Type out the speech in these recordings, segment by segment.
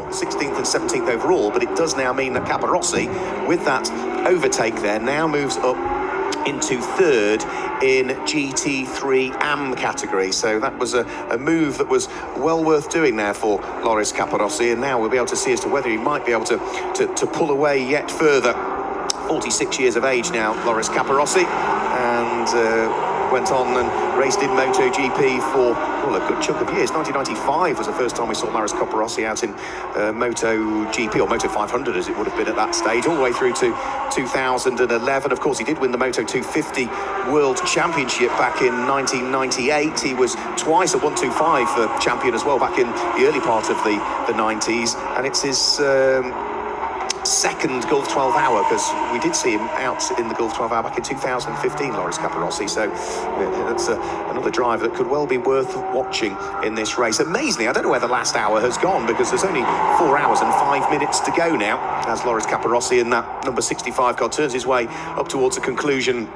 16th and 17th overall, but it does now mean that Capirossi, with that overtake there, now moves up into third in GT3 AM category. So that was a move that was well worth doing there for Loris Capirossi, and now we'll be able to see as to whether he might be able to pull away yet further. 46 years of age now, Loris Capirossi, and went on and raced in MotoGP for a good chunk of years. 1995 was the first time we saw Loris Capirossi out in MotoGP, or Moto 500 as it would have been at that stage, all the way through to 2011. Of course, he did win the Moto 250 World Championship back in 1998. He was twice a 125 champion as well back in the early part of the 90s, and it's his second Gulf 12 Hour, because we did see him out in the Gulf 12 Hour back in 2015, Loris Capirossi. So that's another drive that could well be worth watching in this race. Amazingly, I don't know where the last hour has gone, because there's only 4 hours and 5 minutes to go now, as Loris Capirossi in that number 65 car turns his way up towards the conclusion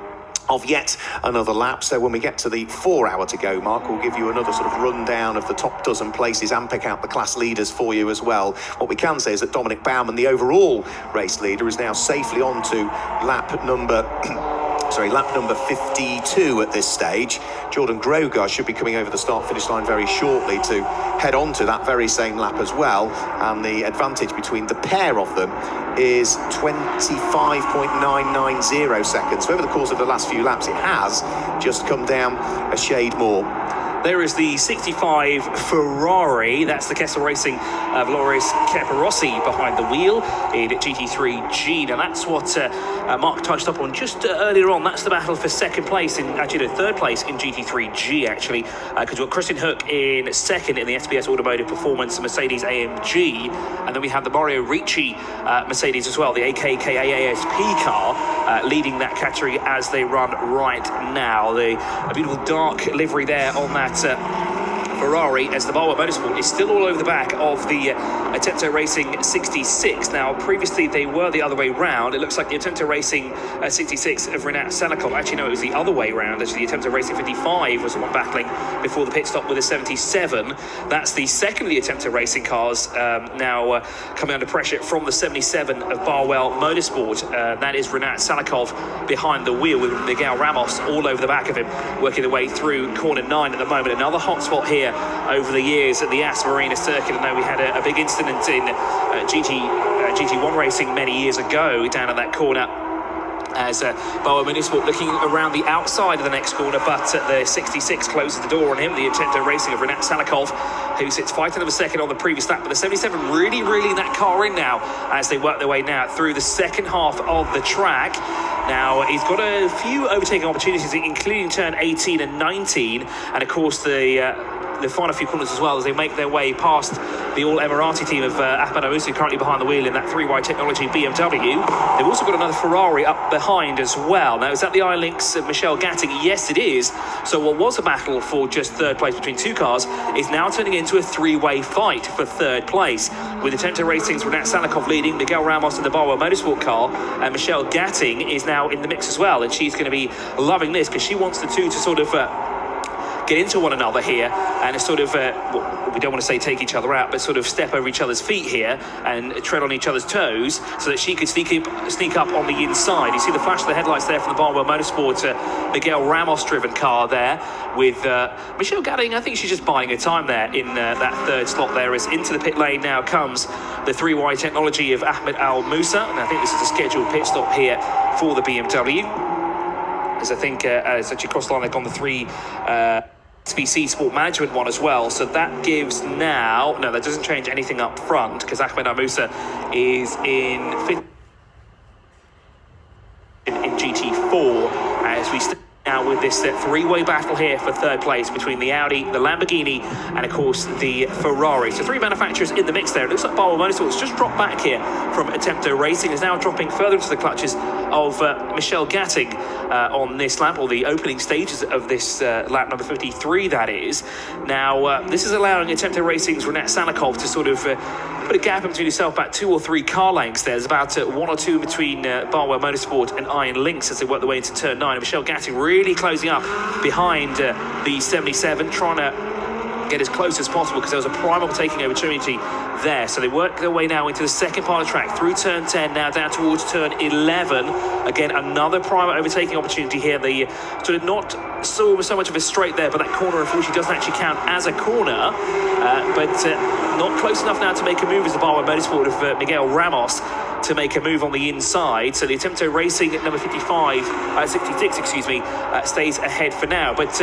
of yet another lap. So when we get to the 4 hour to go mark, we'll give you another sort of rundown of the top dozen places and pick out the class leaders for you as well. What we can say is that Dominic Baumann, the overall race leader, is now safely on to lap number 52 at this stage. Jordan Grogar should be coming over the start-finish line very shortly to head on to that very same lap as well, and the advantage between the pair of them is 25.990 seconds. So over the course of the last few laps, it has just come down a shade more. There is the 65 Ferrari, that's the Kessel Racing of Loris Capirossi behind the wheel in GT3G. Now that's what Mark touched up on just earlier on. That's the battle for second place, third place in GT3G actually, because we've got Christian Hook in second in the SBS Automotive Performance Mercedes AMG, and then we have the Mario Ricci Mercedes as well, the AKKASP car, leading that category as they run right now. A beautiful dark livery there on that Ferrari, as the Volvo Motorsport is still all over the back of the Attento Racing 66. Now, previously they were the other way round. It looks like the Attento Racing 66 of Renat Salikov. Actually, no, it was the other way round. Actually, the Attento Racing 55 was the one battling before the pit stop with a 77. That's the second of the Attento Racing cars now coming under pressure from the 77 of Barwell Motorsport. That is Renat Salikov behind the wheel, with Miguel Ramos all over the back of him, working their way through corner 9 at the moment. Another hot spot here over the years at the Yas Marina Circuit. I know we had a big incident in GT1 racing many years ago down at that corner, as Barwell Motorsport looking around the outside of the next corner, but the 66 closes the door on him, the Attento Racing of Renat Salikov, who sits fighting over second on the previous lap, but the 77 really reeling that car in now as they work their way now through the second half of the track. Now, he's got a few overtaking opportunities, including turn 18 and 19, and of course the final few corners as well, as they make their way past the all-Emirati team of Ahmed Amusi, currently behind the wheel in that 3Y Technology BMW. They've also got another Ferrari up behind as well. Now, is that the iLinks of Michel Gatting? Yes, it is. So what was a battle for just third place between two cars is now turning into a three-way fight for third place, with Attento Racing's Renat Salikov leading, Miguel Ramos in the Barwell Motorsport car, and Michelle Gatting is now in the mix as well, and she's going to be loving this because she wants the two to sort of get into one another here, and sort of we don't want to say take each other out, but sort of step over each other's feet here and tread on each other's toes, so that she could sneak up on the inside. You see the flash of the headlights there from the Barwell Motorsport Miguel Ramos driven car there, with Michelle Gatting. I think she's just buying her time there in that third slot there, as into the pit lane now comes the 3Y Technology of Ahmed Al Musa, and I think this is a scheduled pit stop here for the BMW, as I think as actually cross the line they've gone the 3 SBC Sport Management one as well. So that gives now, no, that doesn't change anything up front, because Ahmed Al Musa is in 5th in GT4, as we now with this three-way battle here for third place between the Audi, the Lamborghini, and of course the Ferrari. So three manufacturers in the mix there. It looks like Barwell Motorsports just dropped back here from Attento Racing, is now dropping further into the clutches of Michelle Gatting on this lap, or the opening stages of this lap number 53, that is. Now, this is allowing Attento Racing's Renat Salikov to sort of put a gap between yourself, about 2 or 3 car lengths there. There's about 1 or 2 between Barwell Motorsport and Iron Lynx as they work their way into turn 9. And Michelle Gatting really closing up behind the 77, trying to get as close as possible because there was a prime overtaking opportunity there. So they work their way now into the second part of the track, through turn 10, now down towards turn 11. Again, another prime overtaking opportunity here. The sort of not so much of a straight there, but that corner unfortunately doesn't actually count as a corner. But not close enough now to make a move as the Barwell Motorsport of Miguel Ramos to make a move on the inside. So the Attempto Racing at number 66, excuse me, stays ahead for now. But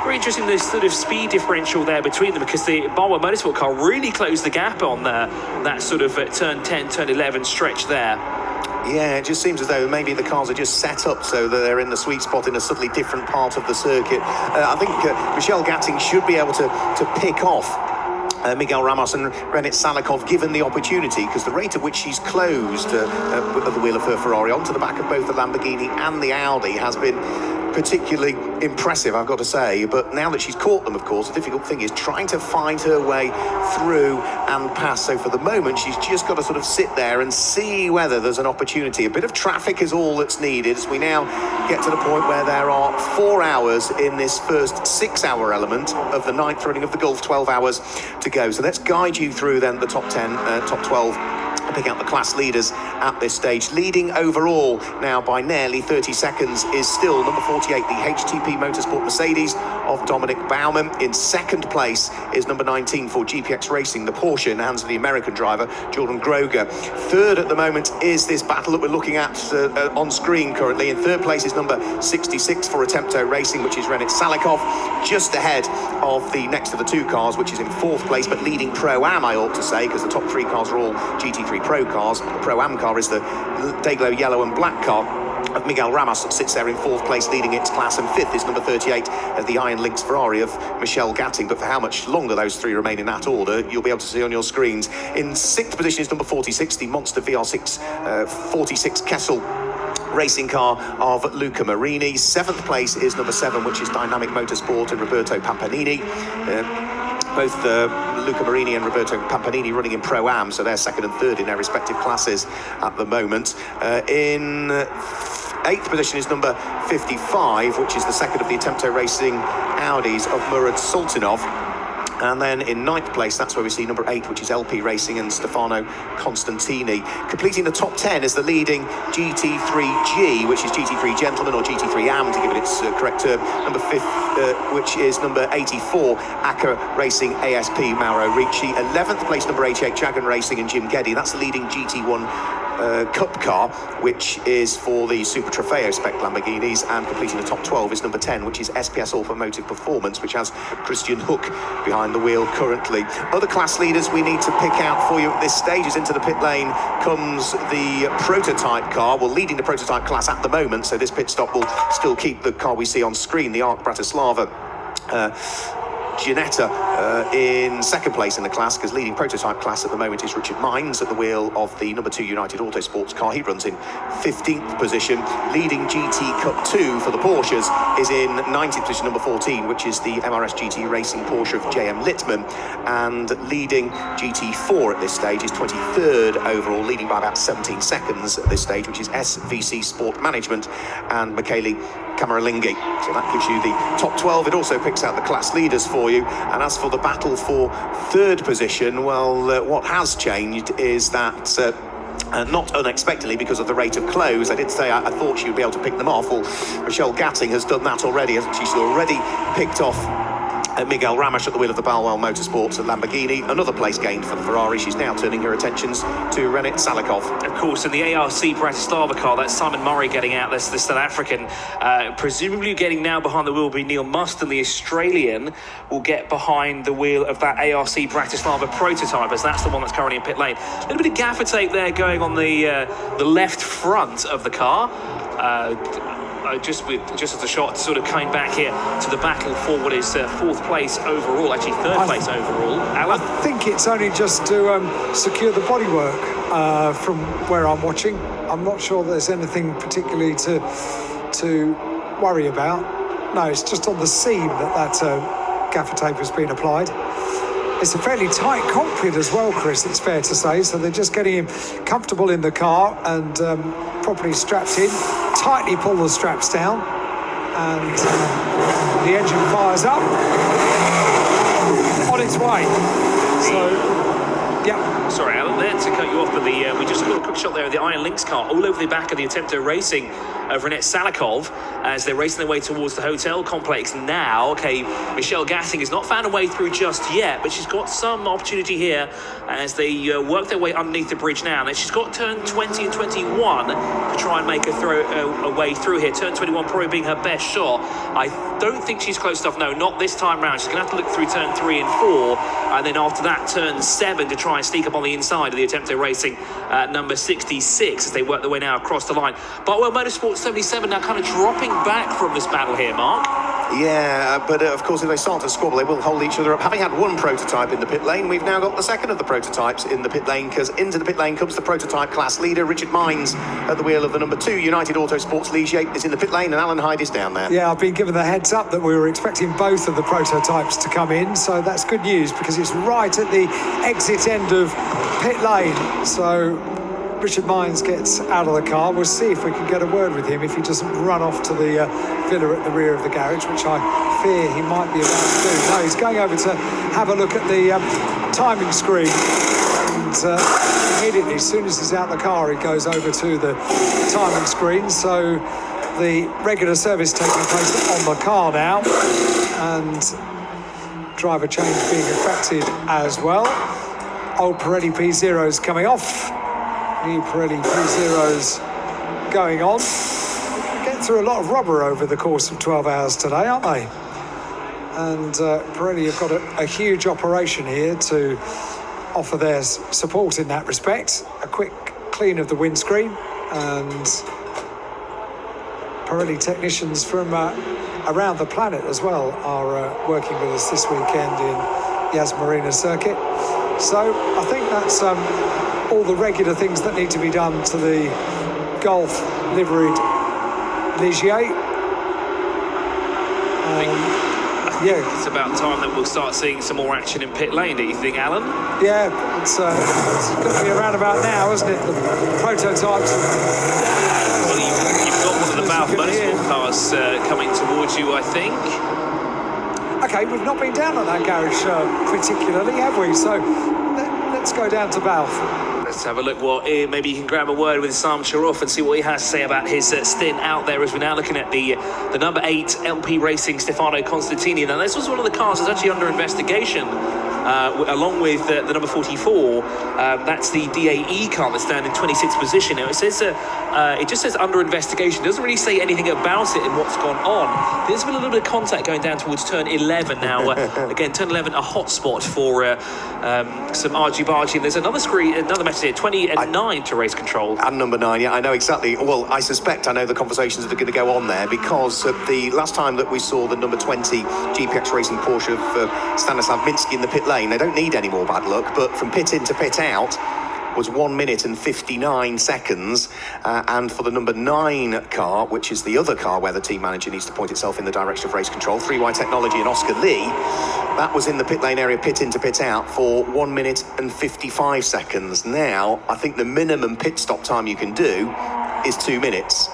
very interesting, this sort of speed differential there between them, because the Barwell Motorsport car really closed the gap on that sort of turn 10, turn 11 stretch there. Yeah, it just seems as though maybe the cars are just set up so that they're in the sweet spot in a subtly different part of the circuit. I think Michelle Gatting should be able to pick off Miguel Ramos and Renit Salikov given the opportunity, because the rate at which she's closed at the wheel of her Ferrari onto the back of both the Lamborghini and the Audi has been particularly impressive, I've got to say. But now that she's caught them, of course, the difficult thing is trying to find her way through and pass. So for the moment, she's just got to sort of sit there and see whether there's an opportunity. A bit of traffic is all that's needed as we now get to the point where there are 4 hours in this first 6-hour element of the 9th running of the Gulf, 12 hours to go. So let's guide you through then the top 10, top 12, and pick out the class leaders at this stage. Leading overall now by nearly 30 seconds is still number 48, the HTP Motorsport Mercedes of Dominic Baumann. In second place is number 19 for GPX Racing, the Porsche in the hands of the American driver, Jordan Groger. Third at the moment is this battle that we're looking at on screen currently. In third place is number 66 for Attempto Racing, which is Renit Salikov, just ahead of the next of the two cars, which is in fourth place, but leading Pro-Am, I ought to say, because the top 3 cars are all GT3 Pro cars. The Pro-Am car is the Dayglow yellow and black car of Miguel Ramos, that sits there in fourth place leading its class, and fifth is number 38 of the Iron Lynx Ferrari of Michelle Gatting. But for how much longer those three remain in that order, you'll be able to see on your screens. In sixth position is number 46, the Monster VR6 46 Kessel racing car of Luca Marini. Seventh place is number 7, which is Dynamic Motorsport and Roberto Pampanini. Both Luca Marini and Roberto Pampanini running in Pro-Am, so they're second and third in their respective classes at the moment. In eighth position is number 55, which is the second of the Attempto Racing Audis of Murad Sultanov. And then in ninth place, that's where we see number 8, which is LP Racing and Stefano Constantini. Completing the top 10 is the leading GT3G, which is GT3 Gentleman or GT3 Am, to give it its correct term. Number 5th, which is number 84, ACA Racing ASP Mauro Ricci. 11th place, number 88, Dragon Racing and Jim Geddy. That's the leading GT1 Cup car, which is for the Super Trofeo spec Lamborghinis. And completing the top 12 is number 10, which is SPS Automotive Performance, which has Christian Hook behind the wheel currently. Other class leaders we need to pick out for you at this stage. Is into the pit lane comes the prototype car, well, leading the prototype class at the moment, so this pit stop will still keep the car we see on screen, the Arc Bratislava Ginetta in second place in the class, because leading prototype class at the moment is Richard Mines at the wheel of the number 2 United Autosports car. He runs in 15th position. Leading GT Cup 2 for the Porsches is in 19th position, number 14, which is the MRS GT Racing Porsche of JM Littmann. And leading GT4 at this stage is 23rd overall, leading by about 17 seconds at this stage, which is SVC Sport Management and Michele Cameralinghi. So that gives you the top 12. It also picks out the class leaders for you. And as for the battle for third position, well, what has changed is that not unexpectedly, because of the rate of close, I did say I thought she would be able to pick them off. Well, Michelle Gatting has done that already, hasn't she? She's already picked off Miguel Ramos at the wheel of the Barwell Motorsports at Lamborghini. Another place gained for the Ferrari. She's now turning her attentions to Renit Salikov. Of course, in the ARC Bratislava car, that's Simon Murray getting out. That's the South African. Presumably getting now behind the wheel will be Neil Must, and the Australian will get behind the wheel of that ARC Bratislava prototype, as that's the one that's currently in pit lane. A little bit of gaffer tape there going on the left front of the car. Just as a shot sort of coming back here to the battle for what is fourth place overall, actually third place overall. Alan? I think it's only just to secure the bodywork from where I'm watching. I'm not sure there's anything particularly to worry about. No, it's just on the seam that gaffer tape has been applied. It's a fairly tight cockpit as well, Chris, it's fair to say. So they're just getting him comfortable in the car and properly strapped in. Tightly pull the straps down. And the engine fires up. On its way. So, yeah. Sorry, Alan, there to cut you off, but we just got a quick shot there of the Iron Lynx car all over the back of the Attempto Racing of Renette Salikov as they're racing their way towards the hotel complex now. Okay, Michelle Gassing has not found a way through just yet, but she's got some opportunity here as they work their way underneath the bridge now. Now, she's got turn 20 and 21 to try and make a way through here. Turn 21 probably being her best shot. I don't think she's close enough. No, not this time round. She's going to have to look through turn 3 and 4, and then after that, turn 7 to try and sneak up on the inside of the Attempto Racing number 66 as they work their way now across the line. But well, Motorsports 77 now kind of dropping back from this battle here, Mark. Yeah, but of course, if they start to squabble, they will hold each other up. Having had one prototype in the pit lane, we've now got the second of the prototypes in the pit lane, because into the pit lane comes the prototype class leader. Richard Mines at the wheel of the number 2 United Autosports Ligier is in the pit lane, and Alan Hyde is down there. Yeah, I've been given the heads up that we were expecting both of the prototypes to come in, so that's good news because it's right at the exit end of pit lane. So Richard Mines gets out of the car. We'll see if we can get a word with him if he doesn't run off to the villa at the rear of the garage, which I fear he might be about to do. No, he's going over to have a look at the timing screen. And immediately, as soon as he's out the car, he goes over to the timing screen. So the regular service taking place on the car now, and driver change being affected as well. Old Pirelli P0's coming off. New Pirelli P0's going on. Getting through a lot of rubber over the course of 12 hours today, aren't they? And Pirelli have got a huge operation here to offer their support in that respect. A quick clean of the windscreen, and Pirelli technicians from around the planet as well are working with us this weekend in Yas Marina Circuit. So I think that's all the regular things that need to be done to the Golf liveried Ligier. Yeah, it's about time that we'll start seeing some more action in pit lane, do you think, Alan? Yeah, it's going to be around about now, isn't it? The prototypes. Well, you've got one of the Balf Motorsport cars coming towards you, I think. Okay, we've not been down at that garage particularly, have we? So let's go down to Balf. Let's have a look. Well, maybe you can grab a word with Sam Charouf and see what he has to say about his stint out there, as we're now looking at the number 8 LP Racing Stefano Constantini. Now, this was one of the cars that's actually under investigation, along with the number 44. That's the DAE car that's down in 26th position. Now, it says it just says under investigation. It doesn't really say anything about it and what's gone on. There's been a little bit of contact going down towards turn 11 now. Again, turn 11, a hot spot for some argy-bargy. And there's another message here, 20 and 9 to race control. And number 9, yeah, I know exactly. Well, I suspect I know the conversations that are going to go on there, because the last time that we saw the number 20 GPX Racing Porsche of Stanislav Minsky in the pit lane, they don't need any more bad luck, but from pit in to pit out was 1 minute and 59 seconds. And for the number 9 car, which is the other car where the team manager needs to point itself in the direction of race control, 3Y Technology and Oscar Lee, that was in the pit lane area, pit in to pit out, for 1 minute and 55 seconds. Now, I think the minimum pit stop time you can do is 2 minutes.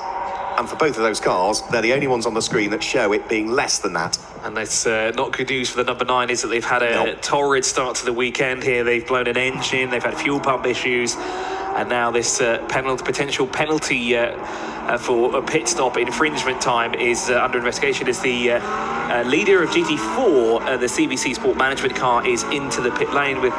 And for both of those cars, they're the only ones on the screen that show it being less than that. And that's not good news for the number 9, is that they've had a torrid start to the weekend here. They've blown an engine, they've had fuel pump issues, and now this potential penalty for a pit stop infringement time is under investigation, as the leader of GT4, the CVC Sport Management car, is into the pit lane with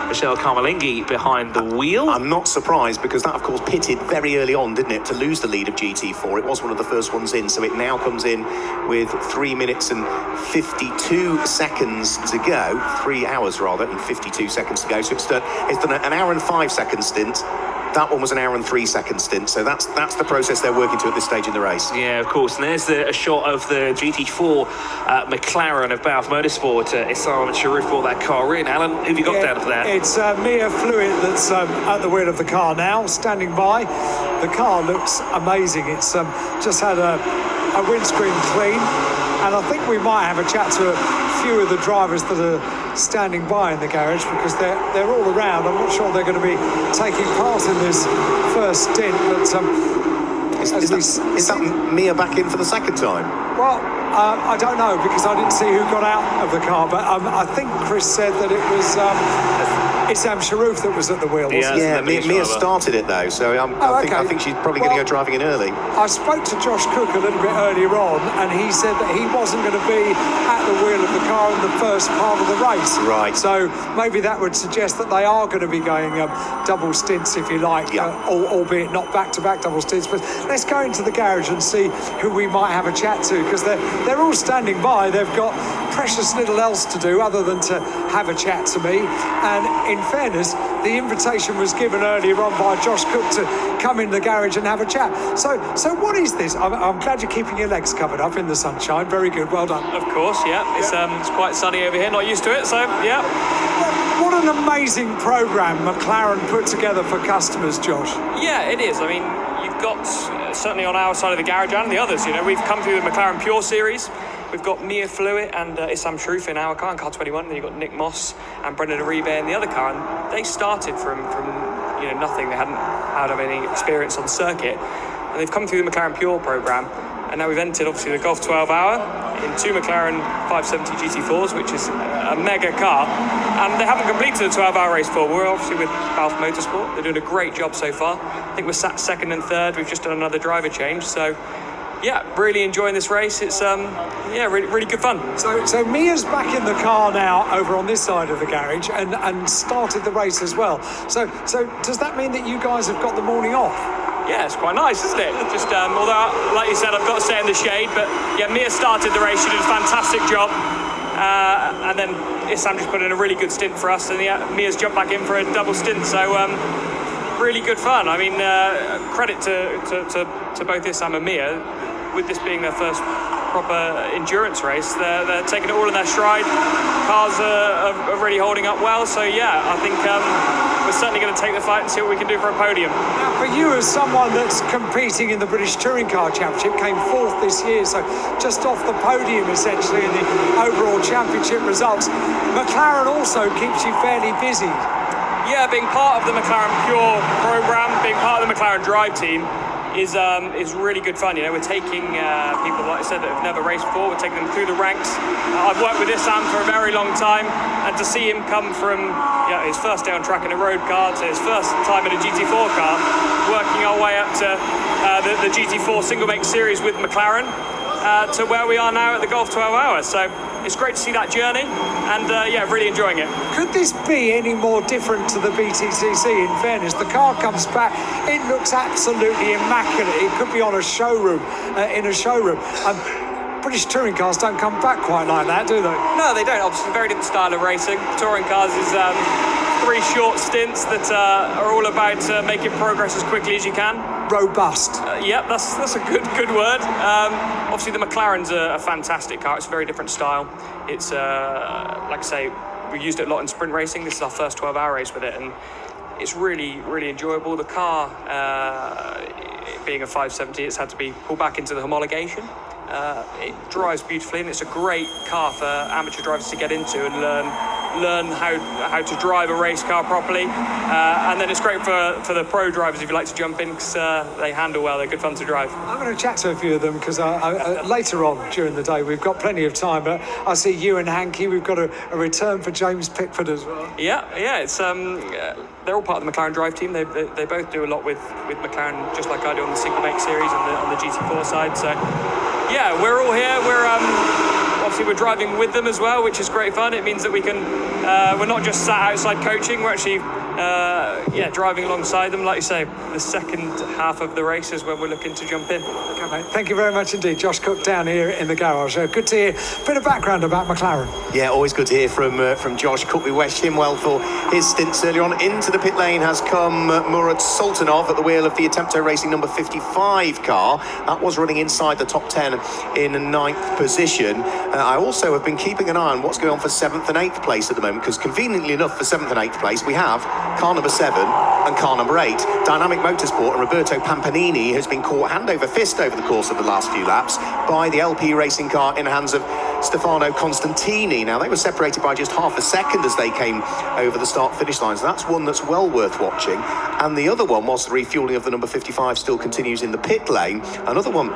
Michelle Carmelenghi behind the wheel. I'm not surprised, because that, of course, pitted very early on, didn't it, to lose the lead of GT4. It was one of the first ones in, so it now comes in with 3 minutes and 52 seconds to go. 3 hours, rather, and 52 seconds to go. So it's done an hour and 5 second stint. That one was an hour and 3 second stint, so that's the process they're working to at this stage in the race. Yeah, of course. And there's a shot of the GT4 McLaren of Balf Motorsport. Issam Charouf brought that car in. Alan, who have you got down for that? It's Mia Fluid that's at the wheel of the car now, standing by. The car looks amazing. It's just had a windscreen clean, and I think we might have a chat to a few of the drivers that are standing by in the garage, because they're all around. I'm not sure they're going to be taking part in this first stint, but Is that Mia back in for the second time? Well, I don't know because I didn't see who got out of the car, but I think Chris said that it was Issam Sharoof that was at the wheel. Yeah, Mia started it though, so I think she's probably going to go driving in early. I spoke to Josh Cook a little bit earlier on, and he said that he wasn't going to be at the wheel of the car in the first part of the race. Right. So maybe that would suggest that they are going to be going double stints, if you like, albeit not back-to-back double stints. But let's go into the garage and see who we might have a chat to, because they're all standing by. They've got precious little else to do other than to have a chat to me. And in fairness, the invitation was given earlier on by Josh Cook to come in the garage and have a chat. So what is this? I'm glad you're keeping your legs covered up in the sunshine. Very good, well done. Of course, yeah. It's quite sunny over here, not used to it, so yeah. What an amazing programme McLaren put together for customers, Josh. Yeah, it is. I mean, you've got, certainly on our side of the garage and the others, we've come through the McLaren Pure Series. We've got Mia Fluid and Issam Sharoof in our car, in car 21. And then you've got Nick Moss and Brendan Uribe in the other car. And they started from nothing. They hadn't had any experience on circuit. And they've come through the McLaren Pure programme. And now we've entered, obviously, the Golf 12 Hour in 2 McLaren 570 GT4s, which is a mega car. And they haven't completed the 12-hour race for. We're obviously with Balf Motorsport. They're doing a great job so far. I think we're sat second and third. We've just done another driver change. So, yeah, really enjoying this race. It's really good fun. So Mia's back in the car now over on this side of the garage and started the race as well. So does that mean that you guys have got the morning off? Yeah, it's quite nice, isn't it? Just although, like you said, I've got to stay in the shade, but yeah, Mia started the race. She did a fantastic job, and then Issam just put in a really good stint for us, and yeah, Mia's jumped back in for a double stint. So really good fun. I mean, credit to both Issam and Mia. With this being their first proper endurance race, they're taking it all in their stride. Cars are really holding up well, so yeah, I think we're certainly going to take the fight and see what we can do for a podium. Now, for you as someone that's competing in the British Touring Car Championship, came fourth this year, so just off the podium essentially in the overall championship results, McLaren also keeps you fairly busy. Yeah, being part of the McLaren Pure programme, being part of the McLaren Drive team, is really good fun. We're taking people, like I said, that have never raced before. We're taking them through the ranks. I've worked with Issam for a very long time, and to see him come from his first day on track in a road car to his first time in a GT4 car, working our way up to the GT4 single make series with McLaren, to where we are now at the Golf 12 Hour. So it's great to see that journey, and really enjoying it. Could this be any more different to the BTCC? In fairness, the car comes back, it looks absolutely immaculate. It could be on a showroom, in a showroom. British touring cars don't come back quite like that, do they? No, they don't. Obviously, a very different style of racing. Touring cars is 3 short stints that are all about making progress as quickly as you can. Robust. Yep, that's a good word. Obviously, the McLaren's a fantastic car. It's a very different style. It's, like I say, we used it a lot in sprint racing. This is our first 12-hour race with it, and it's really, really enjoyable. The car, being a 570, it's had to be pulled back into the homologation. It drives beautifully, and it's a great car for amateur drivers to get into and learn how to drive a race car properly. And then it's great for the pro drivers if you like to jump in, because they handle well. They're good fun to drive. I'm going to chat to a few of them because later on during the day we've got plenty of time. But I see you and Hankey. We've got a return for James Pickford as well. Yeah. It's they're all part of the McLaren Drive team. They both do a lot with McLaren, just like I do on the single make series on the GT4 side. So yeah, we're all here. Obviously we're driving with them as well, which is great fun. It means that we can we're not just sat outside coaching. We're actually driving alongside them. Like you say, the second half of the race is when we're looking to jump in. Okay, mate. Thank you very much indeed. Josh Cook down here in the garage. Good to hear a bit of background about McLaren. Yeah, always good to hear from Josh Cook. We wished him well for his stints earlier on. Into the pit lane has come Murad Sultanov at the wheel of the Attempto Racing number 55 car. That was running inside the top 10 in 9th position. I also have been keeping an eye on what's going on for 7th and 8th place at the moment, because conveniently enough for 7th and 8th place we have car number 7 and car number 8. Dynamic Motorsport and Roberto Pampanini has been caught hand over fist over the course of the last few laps by the LP Racing car in the hands of Stefano Constantini. Now, they were separated by just half a second as they came over the start-finish line, so that's one that's well worth watching. And the other one, whilst the refuelling of the number 55 still continues in the pit lane, another one,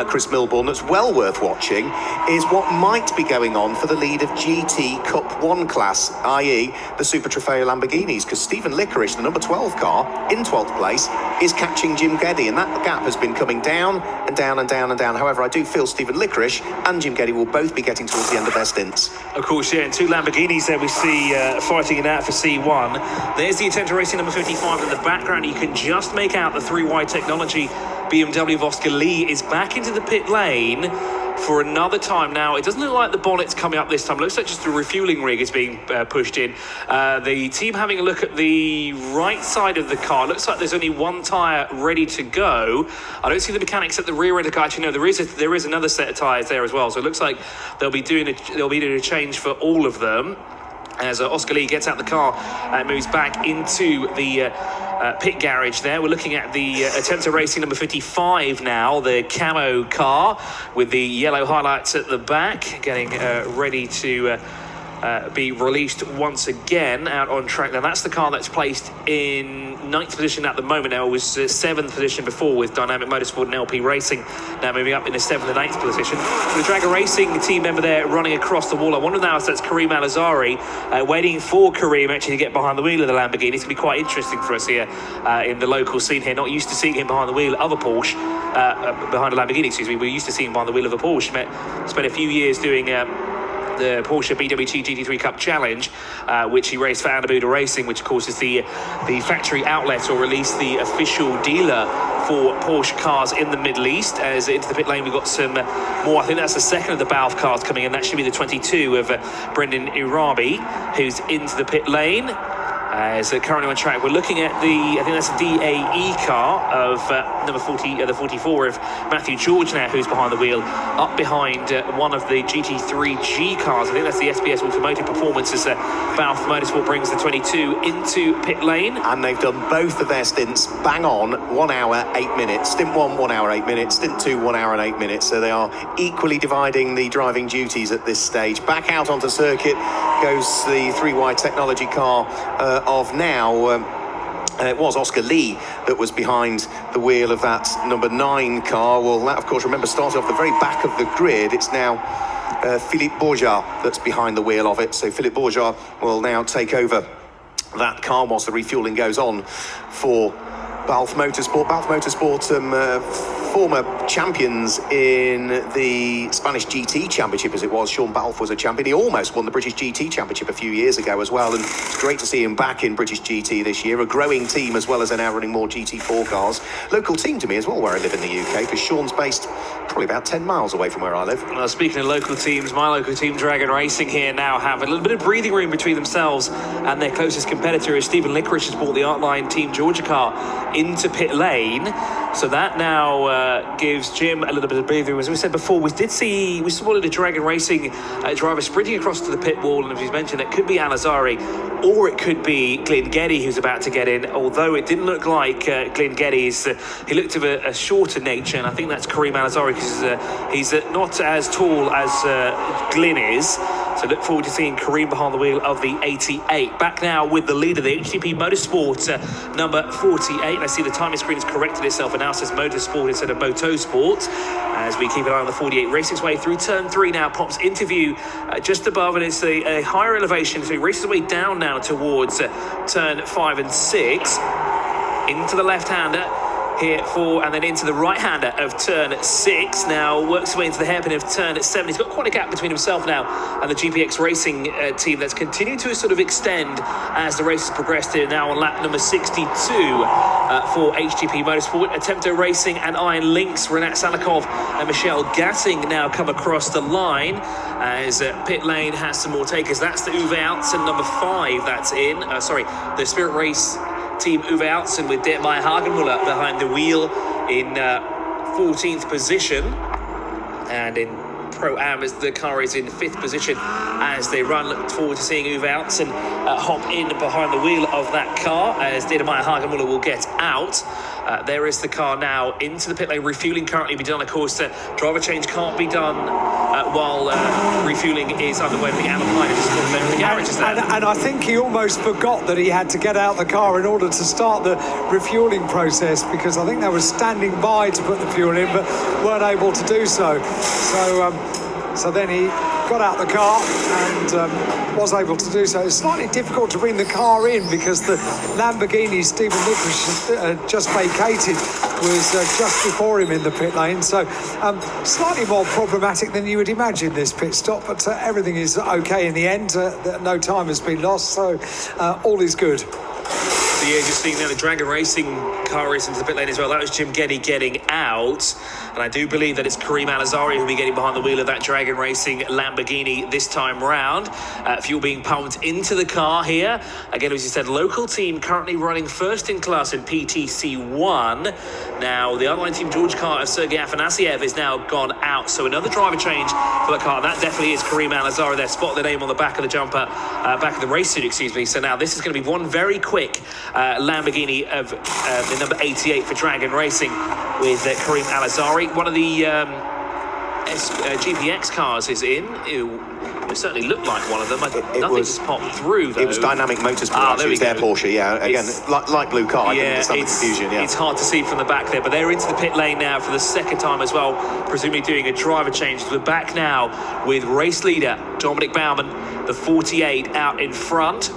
Chris Milbourne, that's well worth watching is what might be going on for the lead of GT Cup 1 class, i.e. the Super Trofeo Lamborghinis, because Stephen Licorice, the number 12 car, in 12th place, is catching Jim Geddy, and that gap has been coming down and down and down and down. However, I do feel Stephen Licorice and Jim Geddy will both be getting towards the end of their stints. Of course, yeah, and two Lamborghinis there we see fighting it out for C1. There's the Atento Racing number 55 in the background. You can just make out the 3Y Technology BMW of Oscar Lee is back into the pit lane for another time now. It doesn't look like the bonnet's coming up this time. It looks like just the refueling rig is being pushed in. The team having a look at the right side of the car. Looks like there's only one tyre ready to go. I don't see the mechanics at the rear end of the car. Actually, no, there is another set of tyres there as well. So it looks like they'll be doing a change for all of them. As Oscar Lee gets out the car and moves back into the pit garage there. We're looking at the Atento Racing number 55 now, the camo car with the yellow highlights at the back, getting ready to be released once again out on track. Now that's the car that's placed in 9th position at the moment. Now it was 7th position before with Dynamic Motorsport and LP Racing, now moving up in the 7th and 8th position. The Dragon Racing team member there running across the wall. I wonder now if that's Kareem Al-Azhari, waiting for Kareem actually to get behind the wheel of the Lamborghini. It's going to be quite interesting for us here in the local scene here. Not used to seeing him behind the wheel of a Porsche, behind a Lamborghini, excuse me. We're used to seeing him behind the wheel of a Porsche. Spent a few years doing the Porsche BWT GT3 Cup Challenge, which he raced for Abu Dhabi Racing, which of course is the factory outlet or release, the official dealer for Porsche cars in the Middle East. As into the pit lane, we've got some more. I think that's the second of the Balf cars coming in. That should be the 22 of Brendan Irabi, who's into the pit lane. As currently on track, we're looking at I think that's the DAE car of number 40, the 44 of Matthew George now, who's behind the wheel, up behind one of the GT3G cars. I think that's the SBS Automotive Performance as Balf Motorsport brings the 22 into pit lane. And they've done both of their stints bang on, 1 hour, 8 minutes. Stint 1, 1 hour, 8 minutes. Stint 2, 1 hour and 8 minutes. So they are equally dividing the driving duties at this stage. Back out onto circuit goes the 3Y Technology car of now. It was Oscar Lee that was behind the wheel of that number 9 car. Well, that, of course, remember, started off the very back of the grid. It's now Philippe Bourgeat that's behind the wheel of it. So Philippe Bourgeat will now take over that car whilst the refueling goes on for Balf Motorsport. Balf Motorsport, former champions in the Spanish GT Championship, as it was. Sean Balf was a champion. He almost won the British GT Championship a few years ago as well, and it's great to see him back in British GT this year. A growing team, as well as they're now running more GT4 cars. Local team to me as well, where I live in the UK, because Sean's based probably about 10 miles away from where I live. Well, speaking of local teams, my local team, Dragon Racing, here now have a little bit of breathing room between themselves and their closest competitor, as Stephen Licorice has brought the Artline Team Georgia car into pit lane. So that now gives Jim a little bit of breathing room. As we said before, we spotted a Dragon Racing driver sprinting across to the pit wall, and as we mentioned, it could be Al-Azhari or it could be Glyn Geddy who's about to get in, although it didn't look like Glyn Geddy. He looked of a shorter nature, and I think that's Kareem Al-Azhari, because he's not as tall as Glyn is. So look forward to seeing Kareem behind the wheel of the 88. Back now with the leader, the HTP Motorsport number 48. I see the timing screen has corrected itself and now says Motorsport instead of Motosport. As we keep an eye on the 48, racing its way through turn 3 now, pops into view just above, and it's a higher elevation, so he races its way down now towards turn 5 and 6. Into the left-hander here and then into the right-hander of turn 6. Now works his way into the hairpin of turn 7. He's got quite a gap between himself now and the GPX Racing team that's continued to sort of extend as the race has progressed here now on lap number 62 for HTP Motorsport. Atento Racing and Iron Links, Renat Salikov and Michelle Gatting now come across the line as pit lane has some more takers. That's the Uwe Altsen number 5 that's in. The Spirit Race team Uwe Altsen with Dirk-Meyer Hagenmuller behind the wheel in 14th position, and in Pro-Am as the car is in 5th position as they run. Look forward to seeing Uwe Altzen hop in behind the wheel of that car as Didemeier Hagemuller will get out. There is the car now into the pit lane. Refueling currently be done, of course. Driver change can't be done while refueling is underway. The Alpine is still there in the garage. And I think he almost forgot that he had to get out the car in order to start the refueling process, because I think they were standing by to put the fuel in but weren't able to do so. So then he got out the car and was able to do so. It's slightly difficult to bring the car in because the Lamborghini Stephen Nicholas had just vacated was just before him in the pit lane. So slightly more problematic than you would imagine, this pit stop, but everything is okay in the end. No time has been lost, so all is good. So yeah, just seeing now the Dragon Racing car is into the pit lane as well. That was Jim Geddy getting out. And I do believe that it's Karim Al-Azari who'll be getting behind the wheel of that Dragon Racing Lamborghini this time round. Fuel being pumped into the car here. Again, as you said, local team currently running first in class in PTC1. Now, the online team George car of Sergei Afanasiev is now gone out. So another driver change for the car. That definitely is Karim Al-Azari there. Spot the name on the back of the jumper, back of the race suit, excuse me. So now this is going to be one very quick Lamborghini of the number 88 for Dragon Racing with Karim Al-Azari. One of the GPX cars is in. It certainly looked like one of them. Nothing's popped through, though. It was Dynamic Motorsports. It was their Porsche, yeah. Again, light blue car. I didn't understand the confusion, yeah. It's hard to see from the back there, but they're into the pit lane now for the second time as well, presumably doing a driver change. We're back now with race leader Dominic Baumann, the 48 out in front.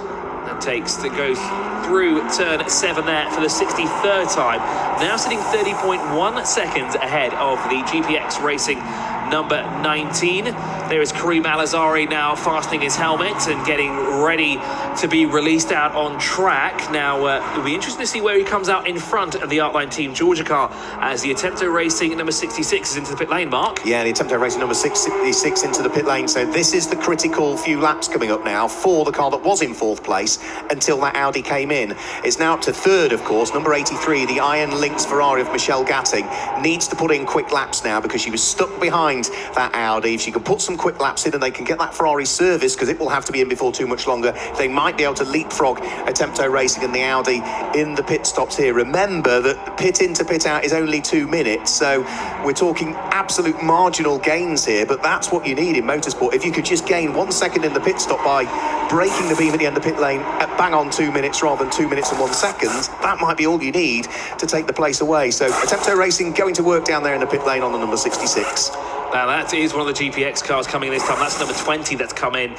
That goes through turn 7 there for the 63rd time. Now sitting 30.1 seconds ahead of the GPX Racing number 19. There is Karim Al-Azari now fastening his helmet and getting ready to be released out on track. Now, it'll be interesting to see where he comes out in front of the Artline Team Georgia car as the Attempto Racing number 66 is into the pit lane, Mark. Yeah, the Attempto Racing number 66 into the pit lane. So this is the critical few laps coming up now for the car that was in 4th place until that Audi came in. It's now up to 3rd, of course. Number 83, the Iron Lynx Ferrari of Michelle Gatting, needs to put in quick laps now because she was stuck behind that Audi. If she can put some quick laps in and they can get that Ferrari service, because it will have to be in before too much longer, they might be able to leapfrog Attempto Racing and the Audi in the pit stops here. Remember that pit in to pit out is only 2 minutes, so we're talking absolute marginal gains here, but that's what you need in motorsport. If you could just gain 1 second in the pit stop by breaking the beam at the end of pit lane at bang on 2 minutes rather than 2 minutes and 1 second, that might be all you need to take the place away. So Attempto Racing going to work down there in the pit lane on the number 66. Now that is one of the GPX cars coming in this time. That's number 20 that's come in.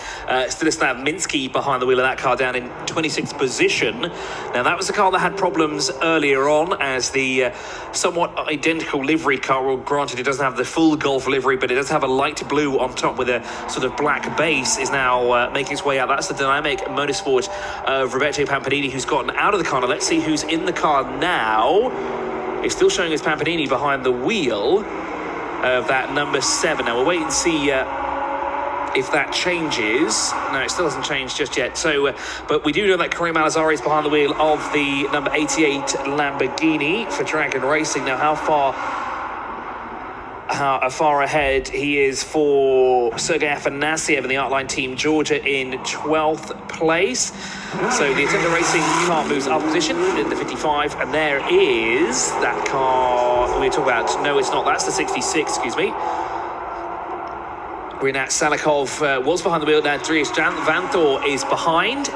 Stanislav Minsky behind the wheel of that car down in 26th position. Now that was the car that had problems earlier on as the somewhat identical livery car. Well, granted, it doesn't have the full Golf livery, but it does have a light blue on top with a sort of black base, is now making its way out. That's the Dynamic Motorsport of Roberto Pampanini, who's gotten out of the car. Now let's see who's in the car now. It's still showing us Pampanini behind the wheel of that number 7. Now we'll wait and see if that changes. No, it still hasn't changed just yet. So, but we do know that Karim Al-Azari is behind the wheel of the number 88 Lamborghini for Dragon Racing. Now, how far ahead he is for Sergei Afanasiev and the Artline Team Georgia in 12th place. So the Attempto Racing car moves up position in the 55, and there is that car we were talking about. No, it's not. That's the 66, excuse me. Rinat Salikov was behind the wheel. Now Dries Vanthor is behind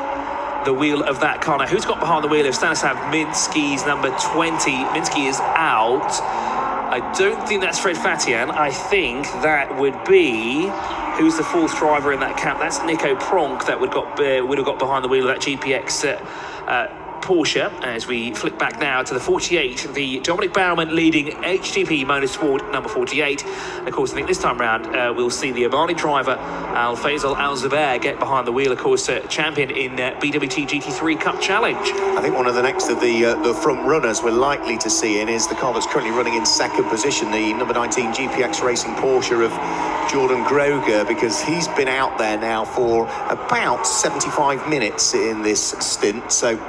the wheel of that car. Now, who's got behind the wheel of Stanislav Minsky's number 20? Minsky is out. I don't think that's Fred Fatian. I think that would be, who's the 4th driver in that camp? That's Nico Pronk that would have got behind the wheel of that GPX Porsche. As we flip back now to the 48, the Dominic Baumann leading HTP Motorsport number 48. And of course, I think this time round we'll see the Omani driver Al Faisal Al Zubair get behind the wheel. Of course, champion in BWT GT3 Cup Challenge. I think one of the next of the front runners we're likely to see in is the car that's currently running in 2nd position, the number 19 GPX Racing Porsche of Jordan Groger, because he's been out there now for about 75 minutes in this stint. So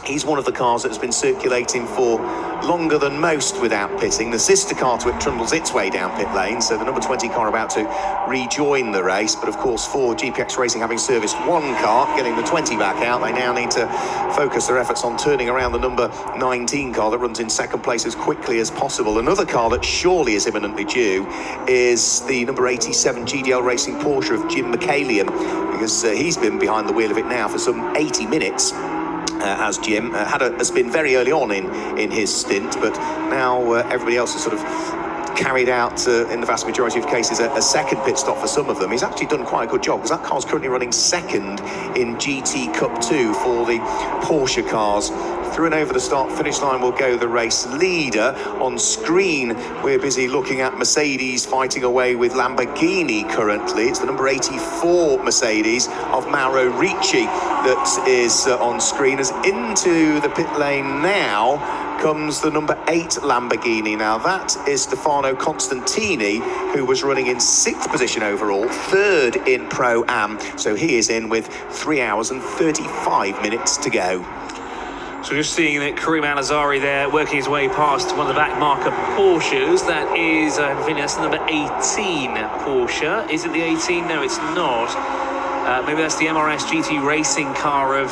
He's one of the cars that has been circulating for longer than most without pitting. The sister car to it trundles its way down pit lane, so the number 20 car about to rejoin the race. But of course, for GPX Racing, having serviced one car, getting the 20 back out, they now need to focus their efforts on turning around the number 19 car that runs in second place as quickly as possible. Another car that surely is imminently due is the number 87 GDL Racing Porsche of Jim McCallion, because he's been behind the wheel of it now for some 80 minutes. As Jim has been very early on in his stint, but now everybody else has sort of carried out, in the vast majority of cases, a second pit stop for some of them. He's actually done quite a good job, because that car's currently running second in GT Cup 2 for the Porsche cars. Through and over the start-finish line will go the race leader. On screen, we're busy looking at Mercedes fighting away with Lamborghini currently. It's the number 84 Mercedes of Mauro Ricci that is on screen. As into the pit lane now comes the number 8 Lamborghini. Now that is Stefano Constantini, who was running in 6th position overall, 3rd in Pro-Am. So he is in with 3 hours and 35 minutes to go. So just seeing that Karim Al-Azari there working his way past one of the back marker Porsches. That is, I think that's the number 18 Porsche. Is it the 18? No, it's not. Maybe that's the MRS GT Racing car of...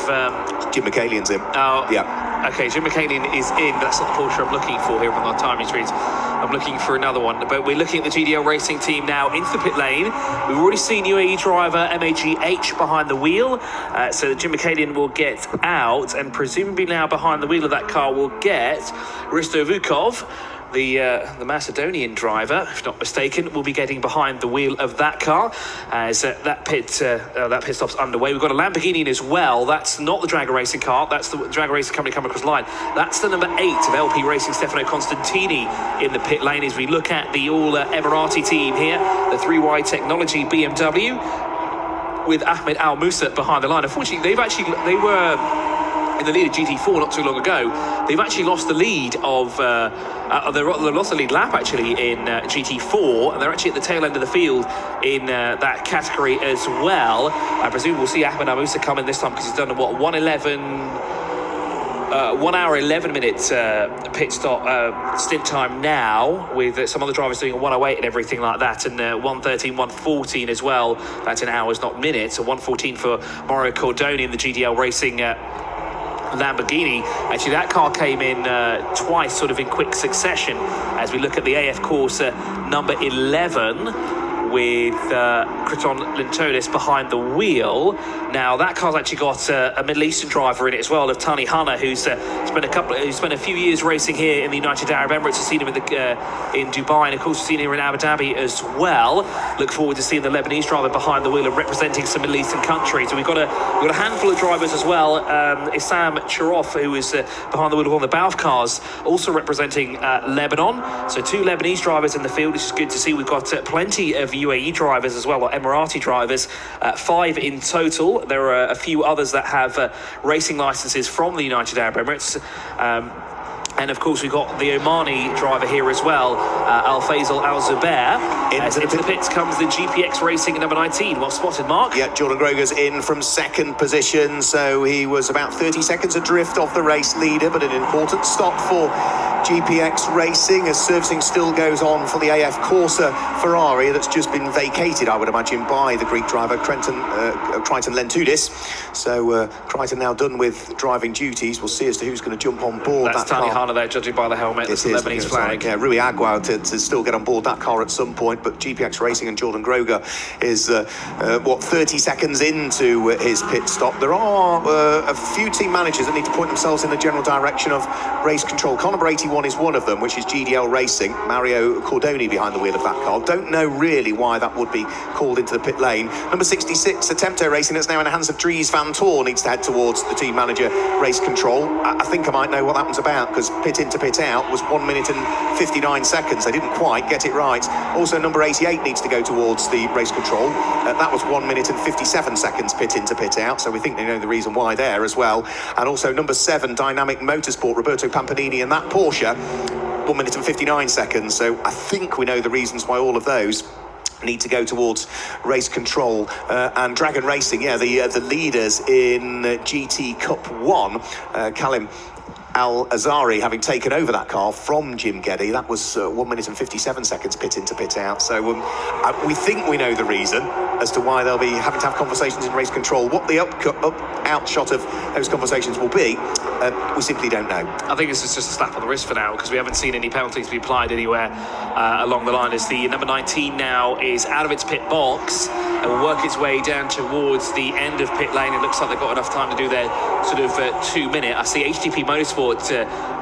Jim McCallion's in. Oh, yeah. Okay, Jim McCallion is in, but that's not the Porsche I'm looking for here on our timing screens. I'm looking for another one, but we're looking at the GDL Racing team now into the pit lane. We've already seen UAE driver MAGH behind the wheel, so Jim McCallion will get out, and presumably now behind the wheel of that car will get Risto Vukov. The Macedonian driver, if not mistaken, will be getting behind the wheel of that car as that pit stop's underway. We've got a Lamborghini in as well. That's not the Dragger Racing car. That's the Dragger Racing company coming across the line. That's the number 8 of LP Racing, Stefano Constantini, in the pit lane as we look at the all Emirati team here, the 3Y Technology BMW with Ahmed Al Musa behind the line. Unfortunately, they were in the lead of GT4 not too long ago. They've actually lost the lead of they lost the lead lap actually in GT4, and they're actually at the tail end of the field in that category as well. I presume we'll see Ahmed Al Musa come in this time, because he's done what 1 hour 11 minutes pit stop stint time now, with some other drivers doing a 1:08 and everything like that, and 1:13, 1:14 as well. That's in hours, not minutes. So 1:14 for Mario Cordoni in the GDL Racing Lamborghini. Actually, that car came in twice, sort of in quick succession, as we look at the AF course number 11 with Kriton Lintonis behind the wheel. Now that car's actually got a Middle Eastern driver in it as well, of Tani Hanna, who's spent a few years racing here in the United Arab Emirates. We've seen him in Dubai, and of course we've seen him in Abu Dhabi as well. Look forward to seeing the Lebanese driver behind the wheel and representing some Middle Eastern countries. So we've got a handful of drivers as well. Issam Charof, who is behind the wheel of one of the Balf cars, also representing Lebanon. So 2 Lebanese drivers in the field, which is good to see. We've got plenty of UAE drivers as well, or Emirati drivers, 5 in total. There are a few others that have racing licenses from the United Arab Emirates. And of course, we've got the Omani driver here as well, Al Faisal Al Zubair. Into the pits comes the GPX Racing number 19. Well spotted, Mark. Yeah, Jordan Groger's in from 2nd position, so he was about 30 seconds adrift off the race leader, but an important stop for GPX Racing as servicing still goes on for the AF Corsa Ferrari that's just been vacated, I would imagine, by the Greek driver Crichton Lentoudis. So Crichton now done with driving duties. We'll see as to who's going to jump on board. That's Tani Hanna there, judging by the helmet. That's the Lebanese flag. Yeah, Rui Aguao to still get on board that car at some point, but GPX Racing and Jordan Groger is 30 seconds into his pit stop. There are a few team managers that need to point themselves in the general direction of race control. Car number 81 is one of them, which is GDL Racing. Mario Cordoni behind the wheel of that car. Don't know really why that would be called into the pit lane. Number 66, Attempto Racing, that's now in the hands of Dries Van Tor, needs to head towards the team manager race control. I think I might know what that one's about, because pit in to pit out was 1 minute and 59 seconds. They didn't quite get it right. Also, number 88 needs to go towards the race control. That was 1 minute and 57 seconds pit in to pit out, so we think they know the reason why there as well. And also number 7, Dynamic Motorsport, Roberto Pampanini, and that Porsche, 1 minute and 59 seconds. So I think we know the reasons why all of those need to go towards race control. And Dragon Racing, yeah, the leaders in GT Cup 1, Kalim Al-Azari having taken over that car from Jim Geddy. That was 1 minute and 57 seconds pit in to pit out. So we think we know the reason as to why they'll be having to have conversations in race control. What the out shot of those conversations will be, we simply don't know. I think this is just a slap on the wrist for now, because we haven't seen any penalties be applied anywhere along the line, as the number 19 now is out of its pit box and will work its way down towards the end of pit lane. It looks like they've got enough time to do their sort of 2 minute. I see HTP Motorsports,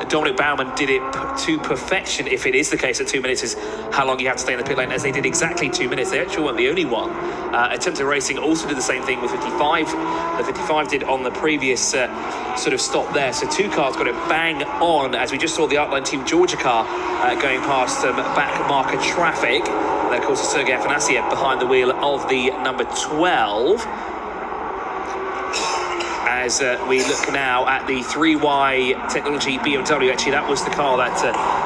Dominic Baumann did it to perfection. If it is the case that 2 minutes is how long you have to stay in the pit lane, as they did exactly 2 minutes. They actually weren't the only one. Attempted Racing also did the same thing with 55. The 55 did on the previous sort of stop there. So 2 cars got it bang on, as we just saw the Outline Team Georgia car going past back marker traffic. And of course, Sergei Afanasiev behind the wheel of the number 12. As we look now at the 3Y Technology BMW, actually that was the car that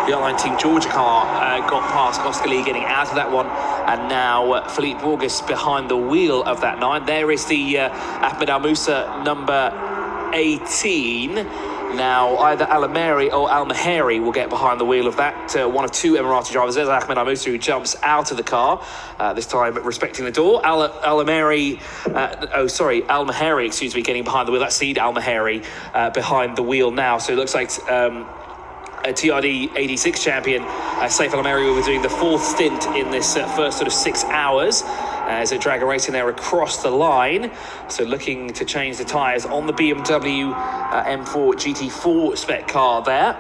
the Outline Team Georgia car got past Oscar Lee, getting out of that one, and now Philippe Bourgas behind the wheel of that 9. There is the Ahmed Al Musa number 18. Now either Al-Ameri or Al-Maheri will get behind the wheel of that. One of 2 Emirati drivers. There's Ahmed Al Musa, who jumps out of the car, this time respecting the door. Al-Maheri, excuse me, getting behind the wheel. That's Seed Al-Maheri behind the wheel now. So it looks like a TRD 86 champion, Saif Al-Ameri, will be doing the 4th stint in this first sort of 6 hours. As a Dragon Racing there across the line. So looking to change the tyres on the BMW M4 GT4 spec car there,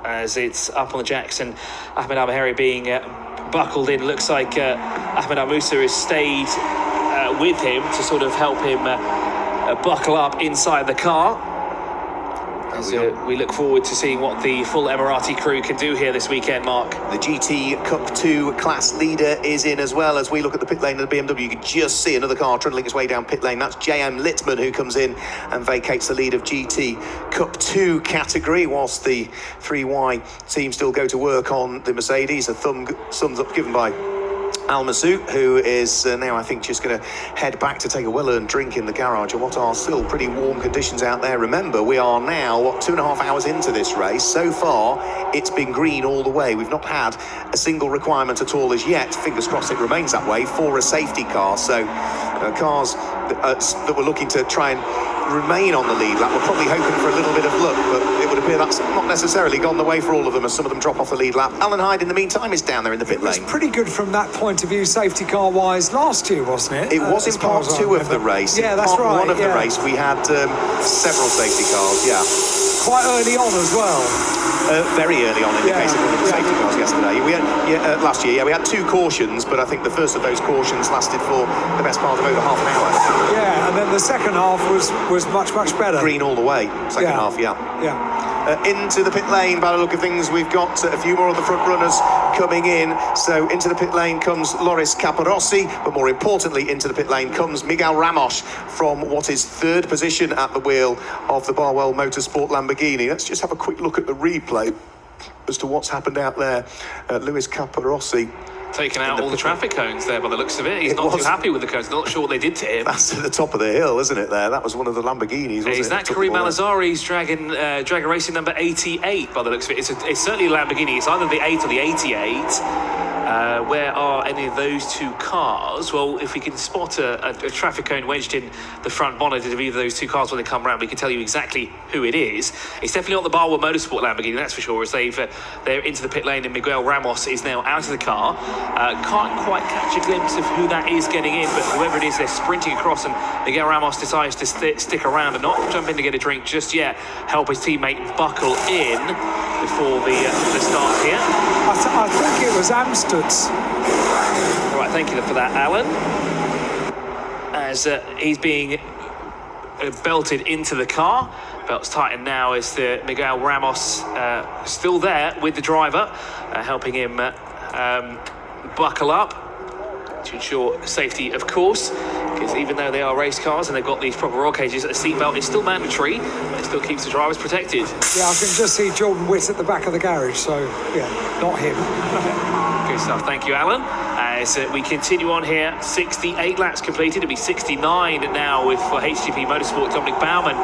as it's up on the jacks, and Ahmed Al-Maheri being buckled in. Looks like Ahmed Al Musa has stayed with him to sort of help him buckle up inside the car. As we look forward to seeing what the full Emirati crew can do here this weekend, Mark. The GT Cup 2 class leader is in as well. As we look at the pit lane of the BMW, you can just see another car trundling its way down pit lane. That's JM Littman, who comes in and vacates the lead of GT Cup 2 category, whilst the 3Y team still go to work on the Mercedes. A thumbs up given by Al Masoud, who is now, I think, just going to head back to take a well-earned drink in the garage in what are still pretty warm conditions out there. Remember, we are now, 2.5 hours into this race. So far, it's been green all the way. We've not had a single requirement at all as yet. Fingers crossed it remains that way for a safety car. So cars that were looking to try and remain on the lead lap were probably hoping for a little bit of luck, but it would appear that's not necessarily gone the way for all of them, as some of them drop off the lead lap. Alan Hyde, in the meantime, is down there in the pit lane. It was pretty good from that point of view, safety car wise, last year, wasn't it? It was in part 2 of the race. Yeah, that's right. right. One of the race, we had several safety cars, yeah. Quite early on as well. Very early on in the case of one of the safety cars yesterday. We had, last year, we had 2 cautions, but I think the first of those cautions lasted for the best part of over half an hour. Yeah, and then the second half was much better. Green all the way, second half, into the pit lane, by the look of things, we've got a few more of the front runners coming in. So into the pit lane comes Loris Capirossi, but more importantly, into the pit lane comes Miguel Ramos from what is 3rd position at the wheel of the Barwell Motorsport Lamborghini. Let's just have a quick look at the replay as to what's happened out there. Luis Capirossi taken out all the traffic cones there by the looks of it. He's not too happy with the cones. Not sure what they did to him. That's at the top of the hill, isn't it there? That was one of the Lamborghinis, wasn't it? Is that Karim Al-Azari's Dragon Racing number 88 by the looks of it? It's certainly a Lamborghini. It's either the 8 or the 88. Where are any of those 2 cars? Well, if we can spot a traffic cone wedged in the front bonnet of either of those 2 cars when they come round, we can tell you exactly who it is. It's definitely not the Barwell Motorsport Lamborghini, that's for sure, as they're into the pit lane, and Miguel Ramos is now out of the car. Can't quite catch a glimpse of who that is getting in, but whoever it is, they're sprinting across, and Miguel Ramos decides to stick around and not jump in to get a drink just yet, help his teammate buckle in before the start here. I think it was Amsterd's. Right, thank you for that, Alan. As he's being belted into the car. Belt's tightened now as the Miguel Ramos still there with the driver, helping him buckle up. to ensure safety, of course, because even though they are race cars and they've got these proper roll cages, a seatbelt is still mandatory, but it still keeps the drivers protected. Yeah, I can just see Jordan Witt at the back of the garage, so yeah, not him. Good stuff, thank you, Alan. As we continue on here, 68 laps completed. It'll be 69 now with for HGP Motorsport Dominic Baumann,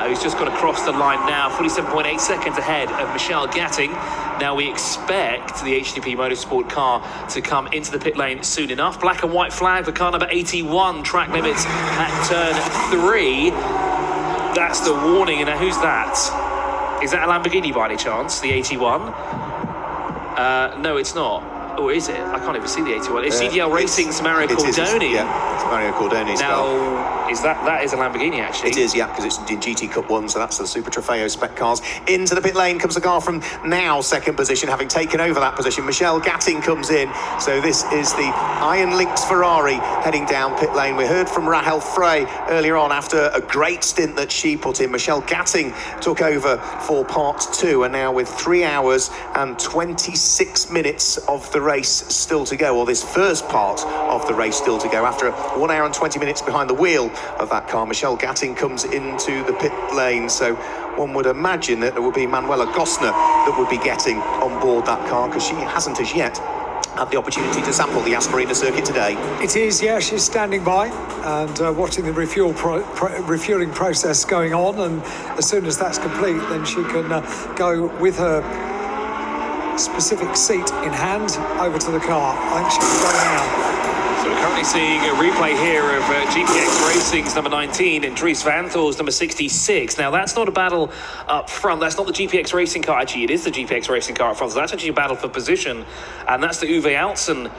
who's just got across the line now, 47.8 seconds ahead of Michelle Gatting. Now we expect the HGP Motorsport car to come into the pit lane soon enough. Black and white flag for car number 81, track limits at turn 3. That's the warning. And now who's that? Is that a Lamborghini by any chance, the 81? No, it's not. Or is it? I can't even see the 81. It's CDL Racing's Mario Cordoni. Yeah, it's Mario Cordoni's car. Now, is that is a Lamborghini, actually? It is, yeah, because it's in GT Cup 1, so that's the Super Trofeo spec cars. Into the pit lane comes the car from now second position, having taken over that position. Michelle Gatting comes in, so this is the Iron Lynx Ferrari heading down pit lane. We heard from Rahel Frey earlier on after a great stint that she put in. Michelle Gatting took over for part 2, and now with 3 hours and 26 minutes of the race still to go, or this first part of the race still to go, after 1 hour and 20 minutes behind the wheel of that car, Michelle Gatting comes into the pit lane. So one would imagine that it would be Manuela Gosner that would be getting on board that car, because she hasn't as yet had the opportunity to sample the Yas Marina Circuit today. It is, yeah, she's standing by and watching the refueling process going on, and as soon as that's complete, then she can go with her specific seat in hand over to the car. I think she's going now. So we're currently seeing a replay here of GPX Racing's number 19 and Dries Vanthoor's number 66. Now, that's not a battle up front. That's not the GPX Racing car. Actually, it is the GPX Racing car up front. So that's actually a battle for position. And that's the Uwe Altsen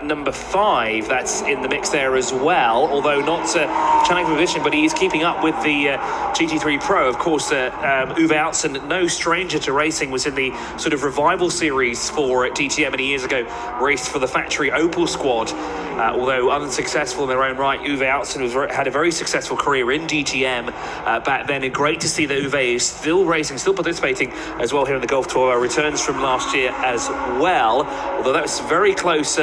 number 5. That's in the mix there as well, although not challenging for position, but he is keeping up with the GT3 Pro. Of course, Uwe Altsen, no stranger to racing, was in the sort of revival series for DTM many years ago, raced for the factory Opel squad. Although unsuccessful in their own right, Uwe Altsen had a very successful career in DTM back then, and great to see that Uwe is still racing, still participating as well here in the Golf Tour. Returns from last year as well, although that was very close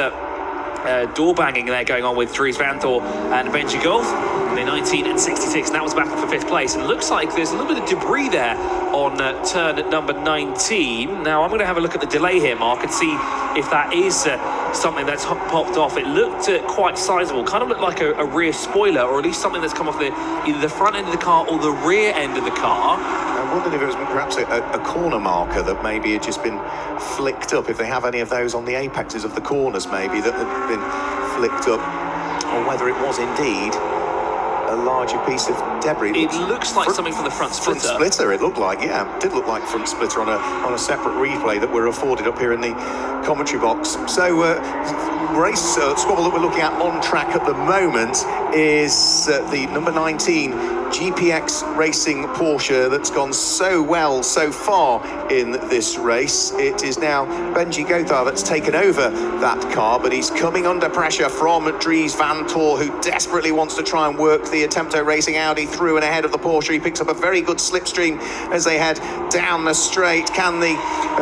door banging there going on with Dries Vanthoor and Benji Golf. They're 19 and 66, and that was a battle for 5th place. And it looks like there's a little bit of debris there on turn number 19. Now I'm going to have a look at the delay here, Mark, and see if that is something that's popped off. It looked quite sizable, kind of looked like a rear spoiler, or at least something that's come off either the front end of the car or the rear end of the car. I wondered if it was perhaps a corner marker that maybe had just been flicked up, if they have any of those on the apexes of the corners maybe that had been flicked up, or whether it was indeed a larger piece of debris. It looks like something from the front splitter. Front splitter, it looked like, yeah. It did look like front splitter on a separate replay that we're afforded up here in the commentary box. So, race squabble that we're looking at on track at the moment is the number 19 GPX Racing Porsche that's gone so well so far in this race. It is now Benji Gothard that's taken over that car, but he's coming under pressure from Dries Vanthoor, who desperately wants to try and work the Attempto Racing Audi through and ahead of the Porsche. He picks up a very good slipstream as they head down the straight. Can the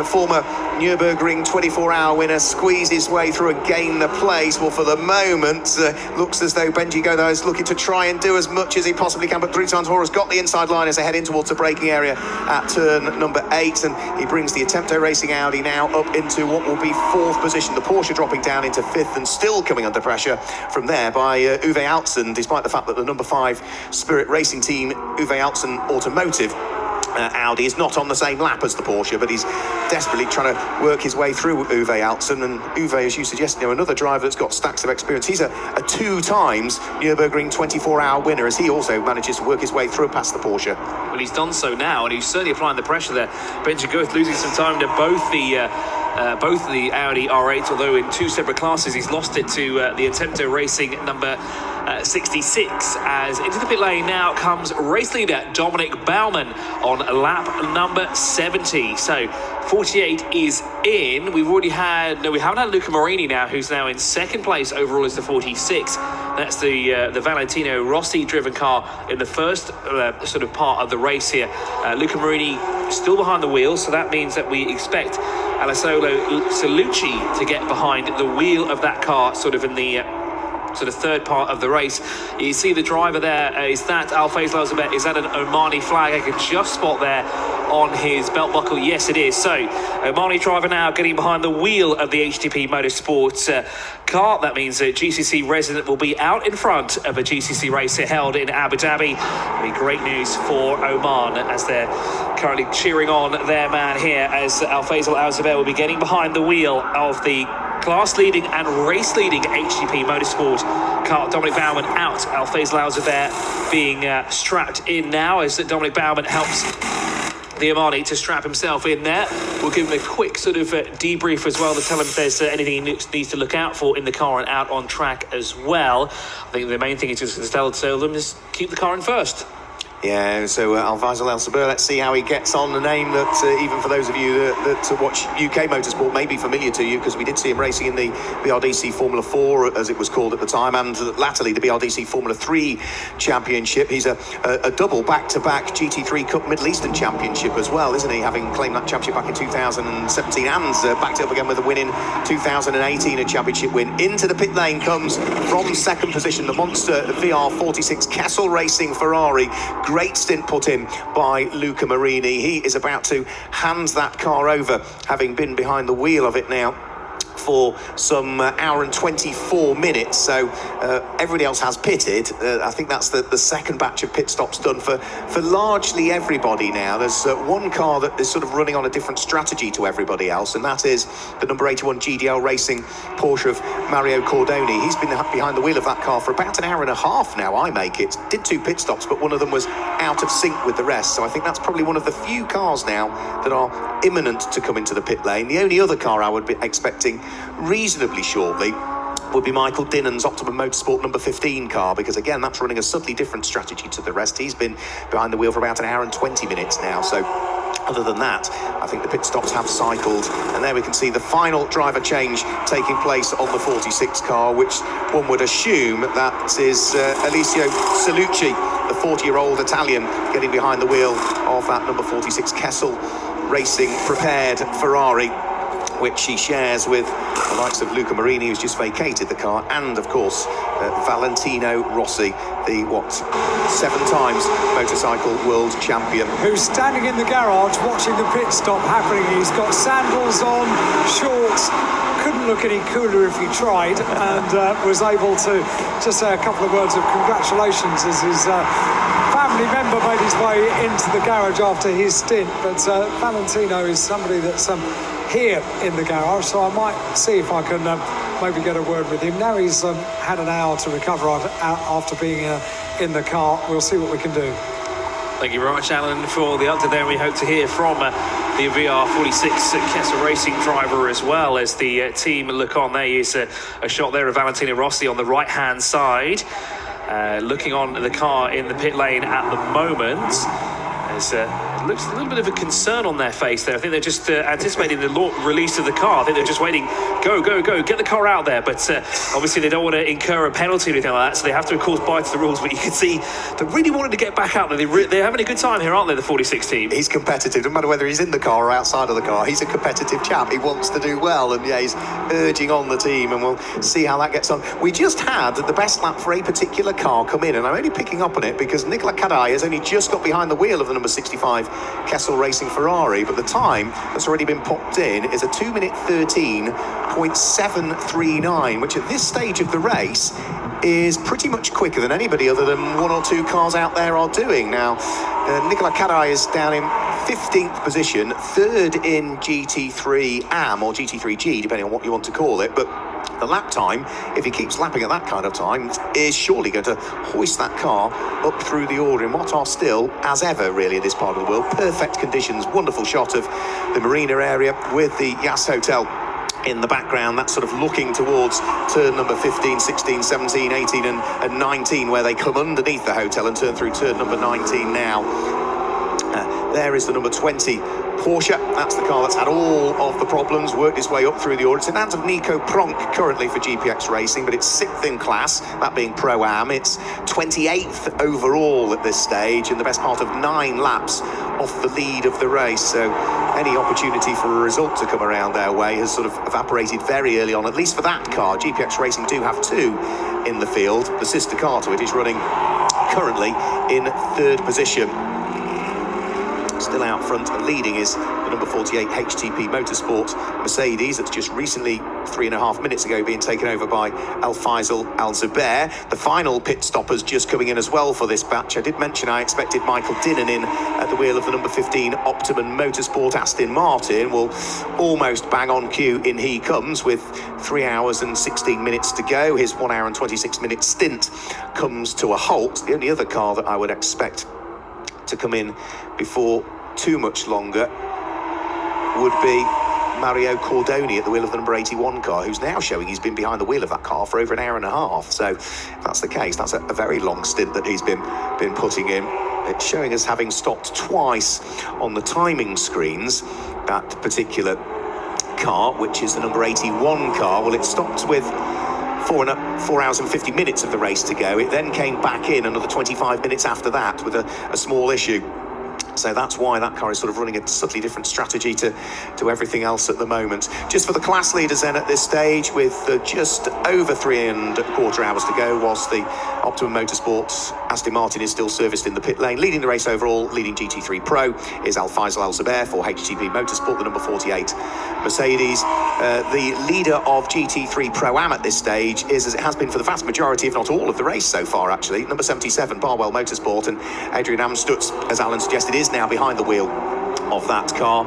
former Nürburgring 24-hour winner squeeze his way through and gain the place? Well, for the moment, looks as though Benji Gothard is looking to try and do as much as he possibly can, but 3 times Horace got the inside line as they head in towards the braking area at turn number 8, and he brings the Attempto Racing Audi now up into what will be 4th position. The Porsche dropping down into 5th and still coming under pressure from there by Uwe Altsen, despite the fact that the number 5 Spirit Racing Team, Uwe Altsen Automotive Audi, is not on the same lap as the Porsche, but he's desperately trying to work his way through Uwe Altsen. And Uwe, as you suggested, another driver that's got stacks of experience. He's a 2 times Nürburgring 24-hour winner, as he also manages to work his way through past the Porsche. Well, he's done so now, and he's certainly applying the pressure there. Benji Goth losing some time to both the Audi R8, although in 2 separate classes he's lost it to the Attempto Racing number 66. As into the pit lane now comes race leader Dominic Baumann on lap number 70. So 48 is in. We haven't had Luca Marini now, who's now in 2nd place overall as the 46. That's the Valentino Rossi driven car in the first sort of part of the race here. Luca Marini still behind the wheel, so that means that we expect Alessandro Salucci to get behind the wheel of that car, sort of in the third part of the race. You see the driver there. Is that Al-Faisal Al-Zubair? Is that an Omani flag? I can just spot there on his belt buckle. Yes, it is. So, Omani driver now getting behind the wheel of the HTP Motorsports car. That means a GCC resident will be out in front of a GCC race held in Abu Dhabi. It'll be great news for Oman as they're currently cheering on their man here, as Al-Faisal Al-Zubair will be getting behind the wheel of the class-leading and race-leading HTP Motorsport car. Dominic Baumann out. Al-Faisal Al-Zubair being strapped in now, as Dominic Baumann helps the Omani to strap himself in there. We'll give him a quick sort of debrief as well to tell him if there's anything he needs to look out for in the car and out on track as well. I think the main thing is just to tell them is keep the car in first. Yeah, so Al-Faisal Al-Zubair, let's see how he gets on. A name that even for those of you that watch UK motorsport may be familiar to you, because we did see him racing in the BRDC Formula 4, as it was called at the time, and latterly the BRDC Formula 3 Championship. He's a double back-to-back GT3 Cup Middle Eastern Championship as well, isn't he? Having claimed that championship back in 2017 and backed it up again with a win in 2018, a championship win. Into the pit lane comes from second position the monster VR46 Kessel Racing Ferrari. Great stint put in by Luca Marini. He is about to hand that car over, having been behind the wheel of it now for some hour and 24 minutes. So everybody else has pitted. I think that's the second batch of pit stops done for largely everybody now. There's one car that is sort of running on a different strategy to everybody else, and that is the number 81 GDL Racing Porsche of Mario Cordoni. He's been behind the wheel of that car for about an hour and a half now, I make it. Did 2 pit stops, but one of them was out of sync with the rest. So I think that's probably one of the few cars now that are imminent to come into the pit lane. The only other car I would be expecting reasonably shortly would be Michael Dinnan's Optimum Motorsport number 15 car, because again, that's running a subtly different strategy to the rest. He's been behind the wheel for about an hour and 20 minutes now. So other than that, I think the pit stops have cycled, and there we can see the final driver change taking place on the 46 car, which one would assume that is Alessio Salucci, the 40-year-old Italian, getting behind the wheel of that number 46 Kessel Racing prepared Ferrari, which he shares with the likes of Luca Marini, who's just vacated the car, and of course Valentino Rossi, the 7 times motorcycle world champion, who's standing in the garage watching the pit stop happening. He's got sandals on, shorts, couldn't look any cooler if he tried, and was able to just say a couple of words of congratulations as his family member made his way into the garage after his stint. But Valentino is somebody that's here in the garage, so I might see if I can maybe get a word with him. Now he's had an hour to recover after being in the car. We'll see what we can do. Thank you very much, Alan, for the update there. We hope to hear from the VR46 Kessel Racing driver as well, as the team look on. There is a shot there of Valentino Rossi on the right-hand side, looking on the car in the pit lane at the moment. There's looks a little bit of a concern on their face there. I think they're just anticipating the release of the car. I think they're just waiting, go, get the car out there. But obviously they don't want to incur a penalty or anything like that, so they have to, of course, bite to the rules. But you can see they really wanted to get back out there. They're having a good time here, aren't they, the 46 team? He's competitive, no matter whether he's in the car or outside of the car. He's a competitive chap. He wants to do well, and yeah, he's urging on the team, and we'll see how that gets on. We just had the best lap for a particular car come in, and I'm only picking up on it because Nicola Cadai has only just got behind the wheel of the number 65 Kessel Racing Ferrari, but the time that's already been popped in is a 2-minute 13.739, which at this stage of the race is pretty much quicker than anybody other than 1 or 2 cars out there are doing. Now, Nicola Cadai is down in 15th position, 3rd in GT3 AM or GT3G, depending on what you want to call it, but the lap time, if he keeps lapping at that kind of time, is surely going to hoist that car up through the order in what are still, as ever really in this part of the world, perfect conditions. Wonderful shot of the marina area with the Yas Hotel in the background. That's sort of looking towards turn number 15, 16, 17, 18 and 19, where they come underneath the hotel and turn through turn number 19 now. There is the number 20 Porsche. That's the car that's had all of the problems, worked its way up through the order. It's in hands of Nico Pronk currently for GPX Racing, but it's 6th in class, that being Pro-Am. It's 28th overall at this stage, and the best part of 9 laps off the lead of the race. So any opportunity for a result to come around their way has sort of evaporated very early on, at least for that car. GPX Racing do have 2 in the field. The sister car to it is running currently in 3rd position. Still out front and leading is the number 48 HTP Motorsport Mercedes. That's just recently, 3.5 minutes ago, being taken over by Al Faisal Al Zubair. The final pit stoppers just coming in as well for this batch. I did mention I expected Michael Dinnan in at the wheel of the number 15 Optimum Motorsport Aston Martin. Well, almost bang on cue in he comes with 3 hours and 16 minutes to go. His 1 hour and 26 minute stint comes to a halt. The only other car that I would expect to come in before too much longer would be Mario Cordoni at the wheel of the number 81 car, who's now showing he's been behind the wheel of that car for over 1.5 hours. So if that's the case, that's a very long stint that he's been putting in. It's showing us having stopped twice on the timing screens, that particular car, which is the number 81 car. Well, it stopped with 4 hours and 50 minutes of the race to go. It then came back in another 25 minutes after that with a small issue. So that's why that car is sort of running a subtly different strategy to everything else at the moment. Just for the class leaders then at this stage, with just over 3.25 hours to go, whilst the Optimum Motorsports Aston Martin is still serviced in the pit lane. Leading the race overall, leading GT3 Pro, is Al Faisal Al Zubair for HTP Motorsport, the number 48 Mercedes. The leader of GT3 Pro-Am at this stage is, as it has been for the vast majority, if not all of the race so far actually, number 77 Barwell Motorsport, and Adrian Amstutz, as Alan suggested, is now behind the wheel of that car.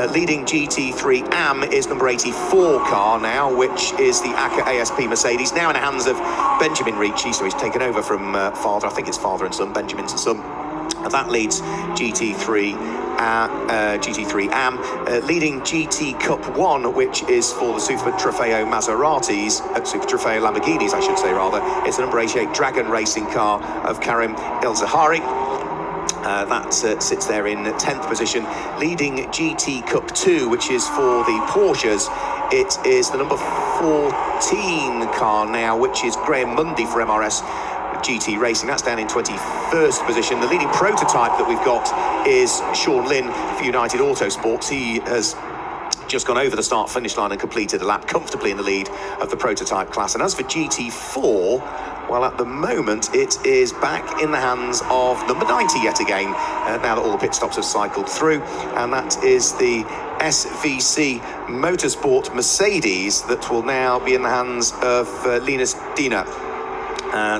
Leading GT3 Am is number 84 car now, which is the ACA ASP Mercedes, now in the hands of Benjamin Ricci, so he's taken over from father, I think it's father and son, Benjamin's son. And that leads GT3 Am. Leading GT Cup 1, which is for the Super Trofeo Maseratis, Super Trofeo Lamborghinis, I should say rather. It's the number 88 Dragon racing car of Karim El-Zahari. That sits there in 10th position. Leading GT Cup 2, which is for the Porsches, it is the number 14 car now, which is Graham Mundy for MRS GT Racing. That's down in 21st position. The leading prototype that we've got is Sean Lynn for United Autosports. He has just gone over the start-finish line and completed a lap comfortably in the lead of the prototype class. And as for GT4, well, at the moment, it is back in the hands of number 90 yet again, now that all the pit stops have cycled through. And that is the SVC Motorsport Mercedes that will now be in the hands of Linus Dina.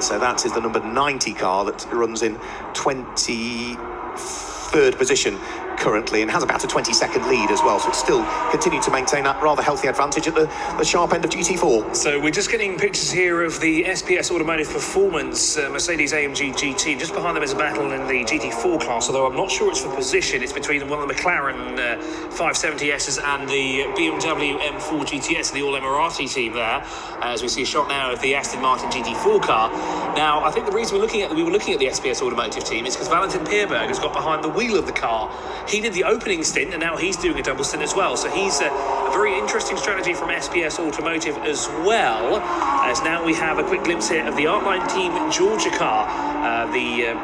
So that is the number 90 car that runs in 23rd position currently and has about a 20-second lead as well, so it's still continuing to maintain that rather healthy advantage at the sharp end of GT4. So we're just getting pictures here of the SPS Automotive Performance Mercedes AMG GT. Just behind them is a battle in the GT4 class, although I'm not sure it's for position. It's between one of the McLaren 570Ss and the BMW M4 GTS, the all-Emirati team there, as we see a shot now of the Aston Martin GT4 car. Now, I think the reason we were looking at the SPS Automotive team is because Valentin Peerberg has got behind the wheel of the car. He did the opening stint, and now he's doing a double stint as well. So he's a very interesting strategy from SPS Automotive as well. As now we have a quick glimpse here of the Artline Team Georgia car. The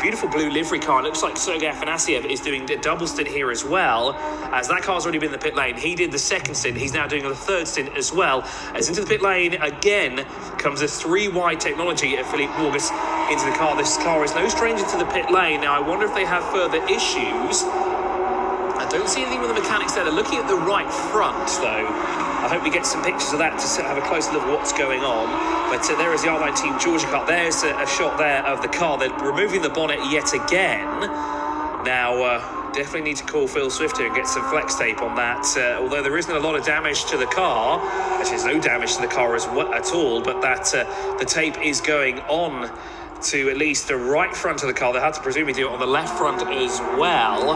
beautiful blue livery car. It looks like Sergei Afanasiev is doing a double stint here as well, as that car's already been in the pit lane. He did the second stint. He's now doing the third stint as well. As into the pit lane again comes the 3-wide technology of Philippe Morgus into the car. This car is no stranger to the pit lane. Now I wonder if they have further issues. I don't see anything with the mechanics there. They're looking at the right front, though. I hope we get some pictures of that to have a closer look at what's going on. But there is the Artline Team Georgia car. There's a shot there of the car. They're removing the bonnet yet again. Now, definitely need to call Phil Swift here and get some flex tape on that. Although there isn't a lot of damage to the car. Actually, there's no damage to the car at all. But that the tape is going on to at least the right front of the car. They had to presumably do it on the left front as well.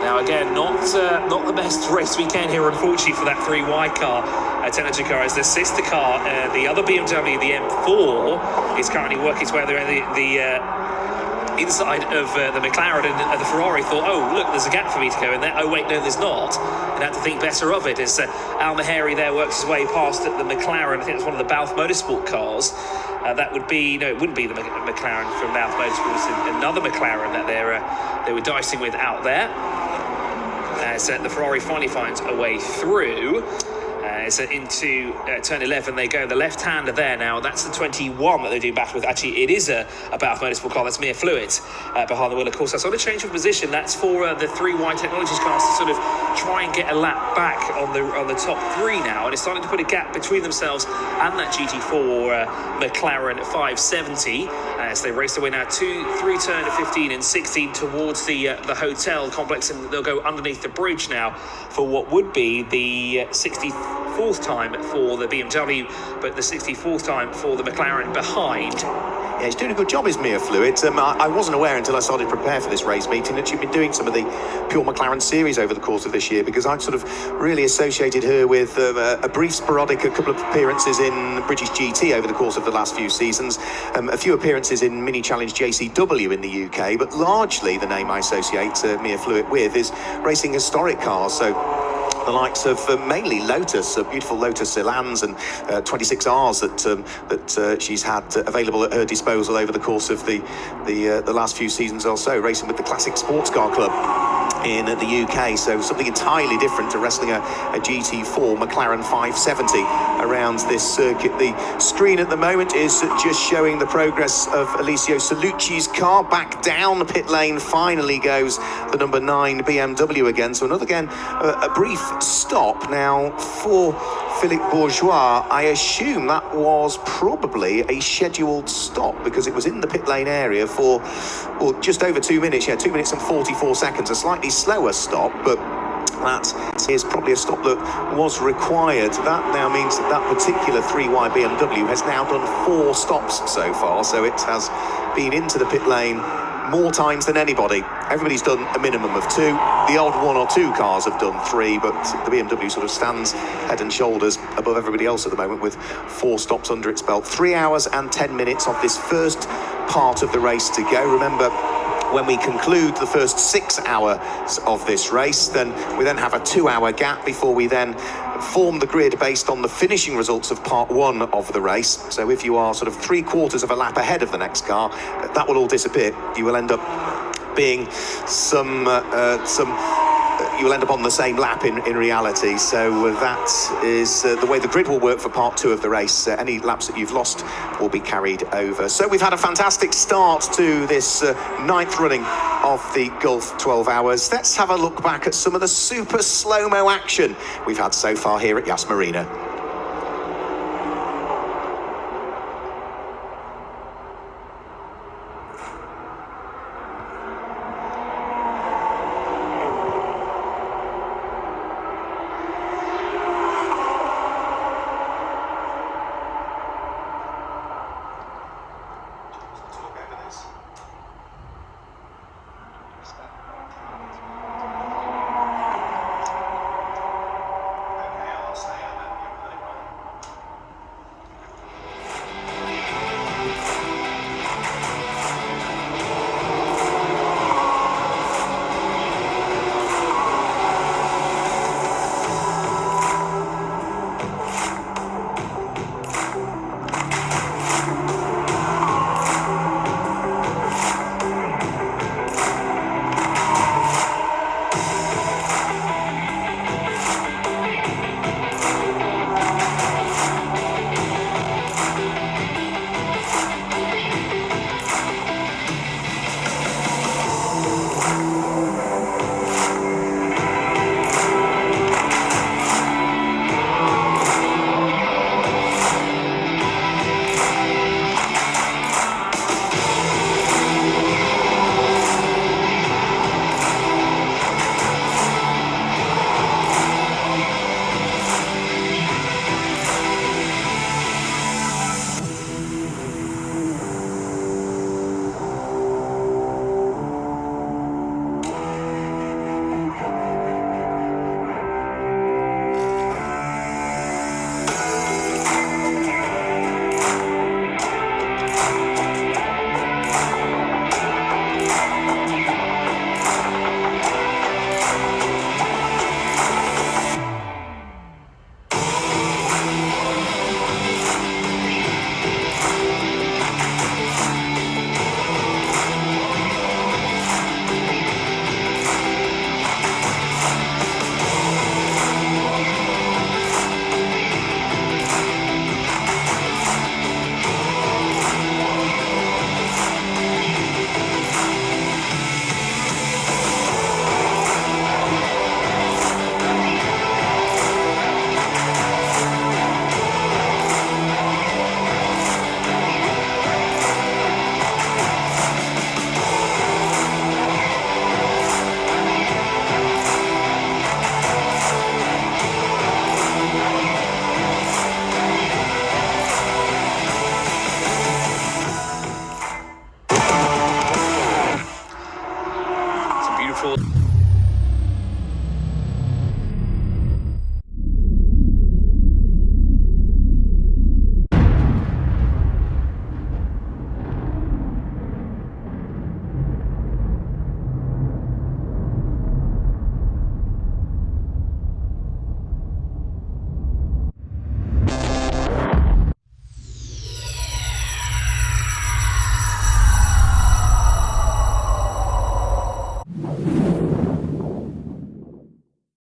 Now again, not the best race weekend here, unfortunately, for that 3Y car, technology car, as the sister car, the other BMW, the M4, is currently working its way there. The inside of the McLaren, and the Ferrari thought, oh, look, there's a gap for me to go in there. Oh, wait, no, there's not. And had to think better of it as Al Maheri there works his way past the McLaren. I think it's one of the Balf Motorsport cars. That would be, no, it wouldn't be the McLaren from Balf Motorsports, another McLaren that they were dicing with out there. As the Ferrari finally finds a way through. So into turn 11 they go. The left-hander there now, that's the 21 that they do battle with. Actually, it is a Balf Motorsport car. That's Mia Fluid behind the wheel. Of course, that's not a change of position. That's for the 3Y Technologies cars to sort of try and get a lap back on the top three now, and it's starting to put a gap between themselves and that GT4 McLaren 570 as they race their way now through turn 15 and 16 towards the hotel complex, and they'll go underneath the bridge now for what would be the 64th time for the BMW, but the 64th time for the McLaren behind. Yeah, he's doing a good job, is Mia Fluid. I wasn't aware until I started to prepare for this race meeting that she'd been doing some of the pure McLaren series over the course of this year, because I'd sort of really associated her with a brief sporadic, a couple of appearances in British GT over the course of the last few seasons, a few appearances in Mini Challenge JCW in the UK, but largely the name I associate Mia Fluid with is racing historic cars. So the likes of mainly Lotus, beautiful Lotus Elans and 26Rs that she's had available at her disposal over the course of the last few seasons or so, racing with the Classic Sports Car Club in the UK. So something entirely different to wrestling a GT4 McLaren 570 around this circuit. The screen at the moment is just showing the progress of Alessio Salucci's car. Back down the pit lane finally goes the number 9 BMW again. So another, again, a brief stop now for Philippe Bourgeois. I assume that was probably a scheduled stop because it was in the pit lane area for just over 2 minutes. Yeah, 2 minutes and 44 seconds. A slightly slower stop, but that is probably a stop that was required. That now means that particular 3Y BMW has now done 4 stops so far, so it has been into the pit lane more times than anybody. Everybody's done a minimum of 2. The odd 1 or 2 cars have done 3, but the BMW sort of stands head and shoulders above everybody else at the moment with 4 stops under its belt. 3 hours and 10 minutes of this first part of the race to go. Remember, when we conclude the first 6 hours of this race, then we then have a 2-hour gap before we then form the grid based on the finishing results of part 1 of the race. So if you are sort of 3/4 of a lap ahead of the next car, that will all disappear. You will end up being you will end up on the same lap in reality. So that is the way the grid will work for part 2 of the race. Any laps that you've lost will be carried over. So we've had a fantastic start to this 9th running of the Gulf 12 Hours. Let's have a look back at some of the super slow-mo action we've had so far here at Yas Marina. for